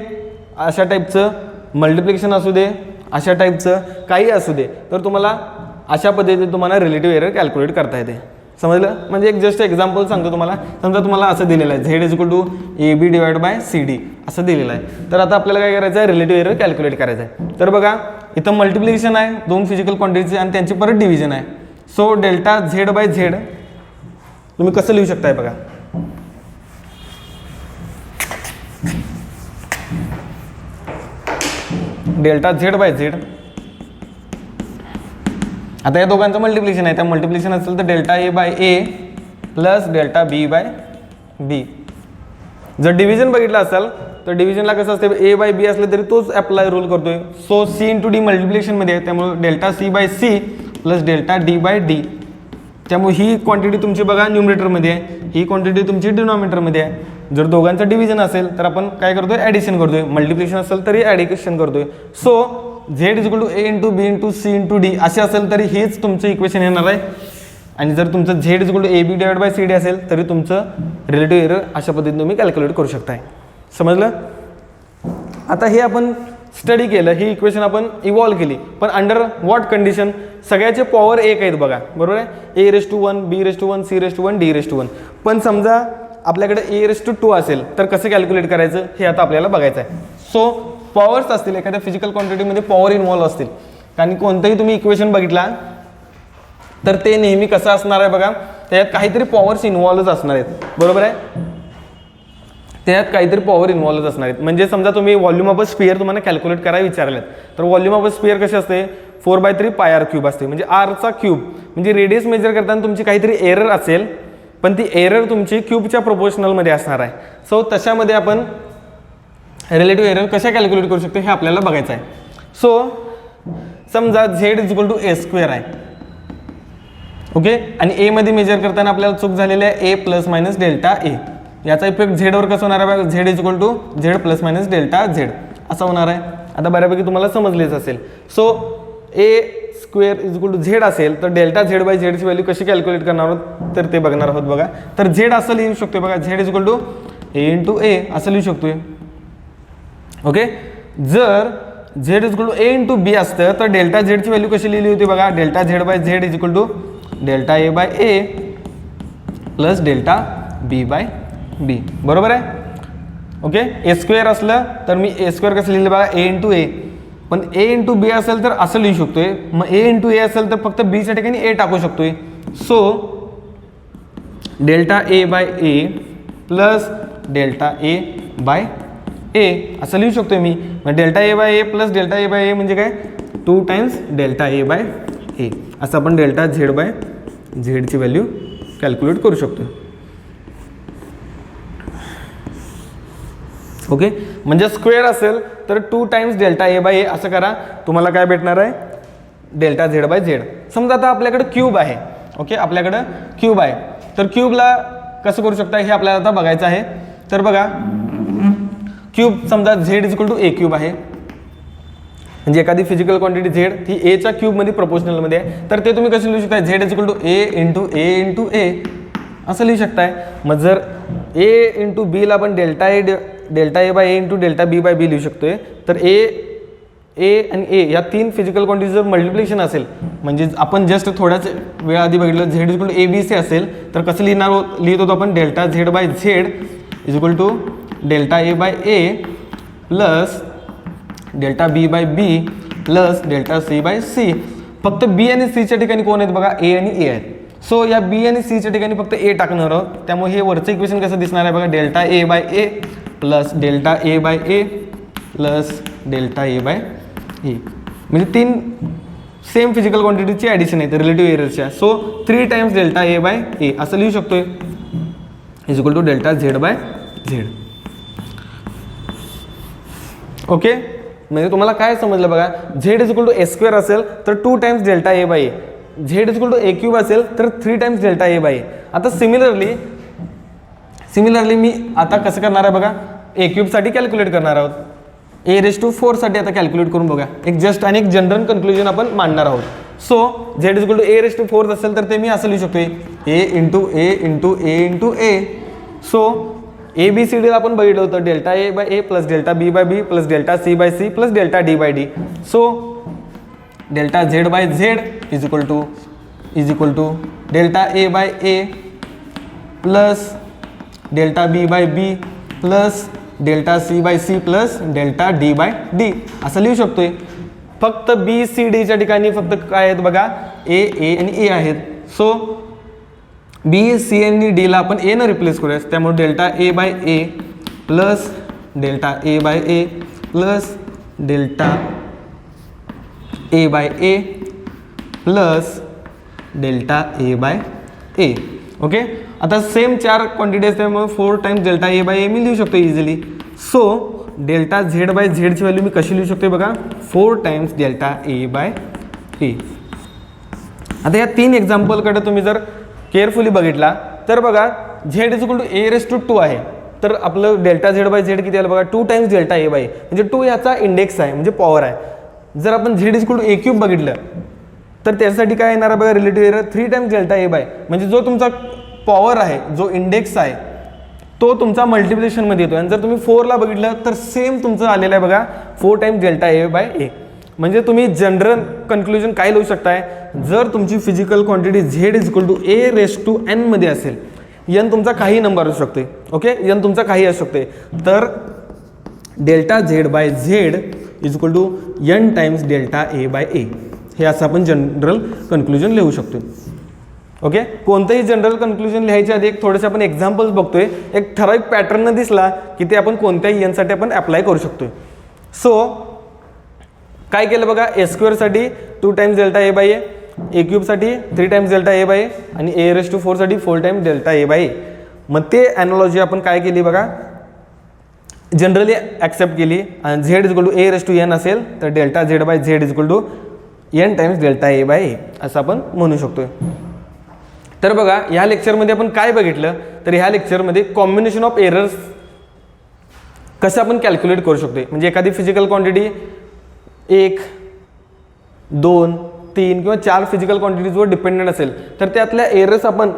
अशा टाईपचं, मल्टिप्लिकेशन असू दे अशा टाईपचं, काही असू दे, तर तुम्हाला अशा पद्धतीने तुम्हाला रिलेटिव्ह एरर कॅल्क्युलेट करता येते. समजलं, म्हणजे एक जस्ट एक्झाम्पल सांगतो तुम्हाला. समजा तुम्हाला असं दिलेलं आहे Z is equal to A B divide by C D असं दिलेलं आहे, तर आता आपल्याला काय करायचं आहे, रिलेटिव्ह एरर कॅल्क्युलेट करायचं आहे. तर बघा इथं मल्टिप्लिकेशन आहे 2 फिजिकल क्वांटिटीचे आणि त्यांची परत डिव्हिजन आहे. So delta Z by Z तुम्ही कसं लिहू शकताय बघा, डेल्टा झेड बाय झेड. आता या दोघांचं मल्टिप्लिकेशन आहे, त्या मल्टिप्लिकेशन असेल तर delta A by A plus delta B by B. जर डिव्हिजन बघितलं असाल तर डिव्हिजनला कसं असते, ए बाय बी असले तरी तोच अप्लाय रूल करतोय. सो सी इंटू डी मल्टिप्लिकेशनमध्ये आहे, त्यामुळे delta C by C plus delta D by D. त्यामुळे ही क्वांटिटी तुमची बघा न्यूमरेटरमध्ये आहे, ही क्वांटिटी तुमची डिनॉमिनेटरमध्ये आहे. जर दोघांचं डिव्हिजन असेल तर आपण काय करतोय, ॲडिशन करतोय. मल्टिप्लिकेशन असेल तरी ॲडिशन करतोय. So Z is equal to A into B into C into D असे असेल तरी हेच तुमचं इक्वेशन येणार आहे. आणि जर तुमचं Z is equal to A B divide by C D असेल तरी तुमचं रिलेटिव्ह एरर अशा पद्धतीने तुम्ही कॅल्क्युलेट करू शकताय. समजलं. आता हे आपण स्टडी केलं, ही इक्वेशन आपण इव्हॉल्व केली, पण अंडर व्हॉट कंडिशन, सगळ्याचे पॉवर 1 आहेत बघा, बरोबर आहे. A raise to 1 B raise to 1 C raise to 1 D raise to 1. पण समजा आपल्याकडे ए रेस टू 2 असेल तर कसं कॅल्क्युलेट करायचं हे आता आपल्याला बघायचं आहे. सो पॉवर्स असतील एखाद्या फिजिकल क्वांटिटीमध्ये, पॉवर इन्व्हॉल्व असतील, कारण कोणतंही तुम्ही इक्वेशन बघितला तर ते नेहमी कसं असणार आहे बघा, त्यात काहीतरी पॉवर्स इन्व्हॉल्वच असणार आहेत, बरोबर आहे. त्यात काहीतरी पॉवर इन्व्हॉल्वच असणार आहेत. म्हणजे समजा तुम्ही व्हॉल्यूम ऑफ अ स्फिअर तुम्हाला कॅल्क्युलेट करायला विचारलेत, तर व्हॉल्यूम ऑफ अ स्फिअर कशी असते, 4/3 पाय आर क्यूब असते, म्हणजे आरचा क्यूब. म्हणजे रेडियस मेजर करताना तुमची काहीतरी एरर असेल, पण ती एरर तुमची क्यूबच्या प्रोपोर्शनलमध्ये असणार आहे. सो तशामध्ये आपण रिलेटिव्ह एरर कशा कॅल्क्युलेट करू शकतो हे आपल्याला बघायचं आहे. सो समजा Z is equal to A square आहे, ओके, आणि ए मध्ये मेजर करताना आपल्याला चूक झालेली आहे A plus minus delta A. याचा इफेक्ट झेडवर कसं होणार आहे बघा, Z is equal to Z plus minus delta Z असा होणार आहे. आता बऱ्यापैकी तुम्हाला समजलेच असेल. So A square is equal to Z असेल तर डेल्टा झेड बाय झेडची व्हॅल्यू कशी कॅल्क्युलेट करणार आहोत तर ते बघणार आहोत बघा. तर झेड असं लिहू शकतोय बघा, Z is equal to A into A असं लिहू शकतोय, ओके. जर Z is equal to A into B असतं तर डेल्टा झेडची व्हॅल्यू कशी लिहिली होती बघा, delta Z by Z is equal to delta A by A plus delta B by B, बरोबर आहे. ओके, ए स्क्वेअर असलं तर मी ए स्क्वेअर कसं लिहिलं बघा, ए इंटू ए. पण ए इंटू बी असेल तर असं लिहू शकतोय. मग ए इंटू ए असेल तर फक्त बीच्या ठिकाणी ए टाकू शकतोय. So delta A by A plus delta A by A असं लिहू शकतोय मी. मग delta A by A plus delta A by A म्हणजे काय, 2 times delta A by A. असं आपण डेल्टा झेड बाय झेडची व्हॅल्यू कॅल्क्युलेट करू शकतो. ओके, म्हणजे स्क्वेअर असेल तर 2 times delta A by A असं करा, तुम्हाला काय भेटणार आहे, डेल्टा झेड बाय झेड. समजा आता आपल्याकडे क्यूब आहे. ओके, आपल्याकडं क्यूब आहे, तर क्यूबला कसं करू शकता हे आपल्याला आता बघायचं आहे. तर बघा, क्यूब समजा Z is equal to A cube आहे, म्हणजे एखादी फिजिकल क्वांटिटी झेड ही एच्या क्यूबमध्ये प्रोपोर्शनलमध्ये आहे. तर ते तुम्ही कसं लिहू शकताय, Z is equal to A into A असं लिहू शकताय. मग जर ए इंटू बीला आपण delta A by A into delta B by B लिहू शकतोय. तर ए आणि ए या 3 फिजिकल क्वांटिटी जर मल्टिप्लिकेशन असेल, म्हणजे आपण जस्ट थोड्याच वेळ आधी बघितलं Z is equal to A B C असेल, तर कसं लिहित होतो आपण, delta Z by Z is equal to delta A by A plus delta B by B plus delta C by C. फक्त बी आणि सीच्या ठिकाणी कोण आहेत बघा, ए आणि ए आहेत. सो या बी आणि सीच्या ठिकाणी फक्त ए टाकणार आहोत. त्यामुळे हे वरचं इक्वेशन कसं दिसणार आहे बघा, delta A by A plus delta A by A plus delta A by A, म्हणजे 3 सेम फिजिकल क्वांटिटीची ॲडिशन आहेत रिलेटिव्ह एररच्या. So 3 times delta A by A असं लिहू शकतोय is equal to delta Z by Z. Okay, म्हणजे तुम्हाला काय समजलं बघा, Z is equal to A square असेल तर 2 times delta A by A, Z is equal to A cube असेल तर 3 times delta A by A. आता सिमिलरली मी आता कसं करणार आहे बघा, ए क्यूबसाठी कॅल्क्युलेट करणार आहोत. ए रेस टू 4 साठी आता कॅल्क्युलेट करून बघा. एक जस्ट आणि एक जनरल कन्क्लुजन आपण मांडणार आहोत. So Z is equal to A raise to 4 असेल तर ते मी असं लिहू शकतोय, A into A into A into A. So A B C डीला आपण बघितलं होतं, delta A by A plus delta B by B plus delta C by C plus delta D by D. So delta Z by Z is equal to delta A by A plus delta B by B plus delta C by C plus delta D by D असं लिहू शकतोय. फक्त B C डीच्या ठिकाणी फक्त काय आहेत बघा, ए आणि ए आहेत. सो बी सी आणि डीला आपण ए न रिप्लेस करूया. त्यामुळे delta A by A plus delta A by A plus delta A by A plus delta A by A. Okay, आता सेम 4 क्वांटिटी असते, त्यामुळे 4 times delta A by A मी लिहू शकतो easily. So delta Z by झेडची value मी कशी लिहू शकतो बघा, 4 times delta A by A. आता या 3 एक्झाम्पलकडे तुम्ही जर केअरफुली बघितला तर बघा, Z is equal to A raise to 2 आहे, तर आपलं डेल्टा झेड बाय झेड किती आलं बघा, 2 times delta A by A, म्हणजे 2 याचा इंडेक्स आहे म्हणजे पॉवर आहे. जर आपण Z is equal to A cube बघितलं तर त्यासाठी काय येणार आहे बघा, relative error 3 times delta A by, म्हणजे जो तुमचा पॉवर आहे, जो इंडेक्स आहे तो तुमचा मल्टिप्लिकेशनमध्ये येतो. आणि जर तुम्ही 4ला बघितलं तर सेम तुमचं आलेलं आहे बघा, 4 times delta A by A. म्हणजे तुम्ही जनरल कन्क्लुजन काय लिहू शकताय, जर तुमची physical quantity Z is equal to A raise to N मध्ये असेल, एन तुमचा काही नंबर असू शकते. ओके, एन तुमचा काही असू शकते, तर delta Z by Z is equal to N times delta A by A, हे असं आपण जनरल कन्क्लुजन लिहू शकतो. ओके, कोणतंही जनरल कन्क्लुजन लिहायच्या आधी एक थोडेसे आपण एक्झाम्पल्स बघतोय, एक ठराविक पॅटर्न दिसला की ते आपण कोणत्याही एनसाठी आपण अप्लाय करू शकतोय. सो काय केलं बघा, ए स्क्वेअरसाठी 2 times delta A by A क्यूबसाठी 3 times delta A by ए आणि ए रेस टू 4 साठी 4 टाइम्स डेल्टा ए बाय ए. मग ते ॲनॉलॉजी आपण काय केली बघा, जनरली ॲक्सेप्ट केली. आणि Z is equal to A raise to N असेल तर delta Z by Z is equal to N times delta A by A असं आपण म्हणू शकतोय. तर बघा, ह्या लेक्चरमध्ये आपण काय बघितलं, तर ह्या लेक्चरमध्ये कॉम्बिनेशन ऑफ एरर्स कसं आपण कॅल्क्युलेट करू शकतो. म्हणजे एखादी फिजिकल क्वांटिटी 1, 2, 3 किंवा 4 फिजिकल क्वांटिटीजवर डिपेंडेंट असेल तर त्यातल्या एरर्स आपण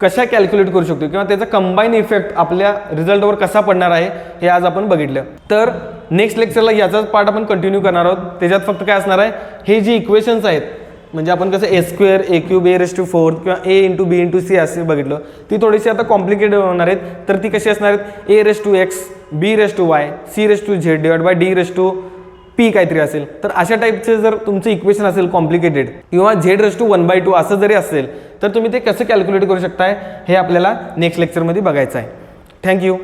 कशा कॅल्क्युलेट करू शकतो किंवा त्याचा कंबाईन इफेक्ट आपल्या रिझल्टवर कसा पडणार आहे हे आज आपण बघितलं. तर नेक्स्ट लेक्चरला याचाच पार्ट आपण कंटिन्यू करणार आहोत. त्याच्यात फक्त काय असणार आहे, हे जी इक्वेशन्स आहेत म्हणजे आपण कसं A square A cube A raise to fourth किंवा A into B into C असे बघितलं, ती थोडीशी आता कॉम्प्लिकेटेड होणार आहेत. तर ती कशी असणार आहेत, A raise to X, B raise to Y, C raise to Z divide by D raise to P काहीतरी असेल. तर अशा टाईपचे जर तुमचं इक्वेशन असेल कॉम्प्लिकेटेड किंवा झेड रेस टू 1/2 असं जरी असेल तर तुम्ही ते कसं कॅल्क्युलेट करू शकताय हे आपल्याला नेक्स्ट लेक्चरमध्ये बघायचं आहे. थँक्यू.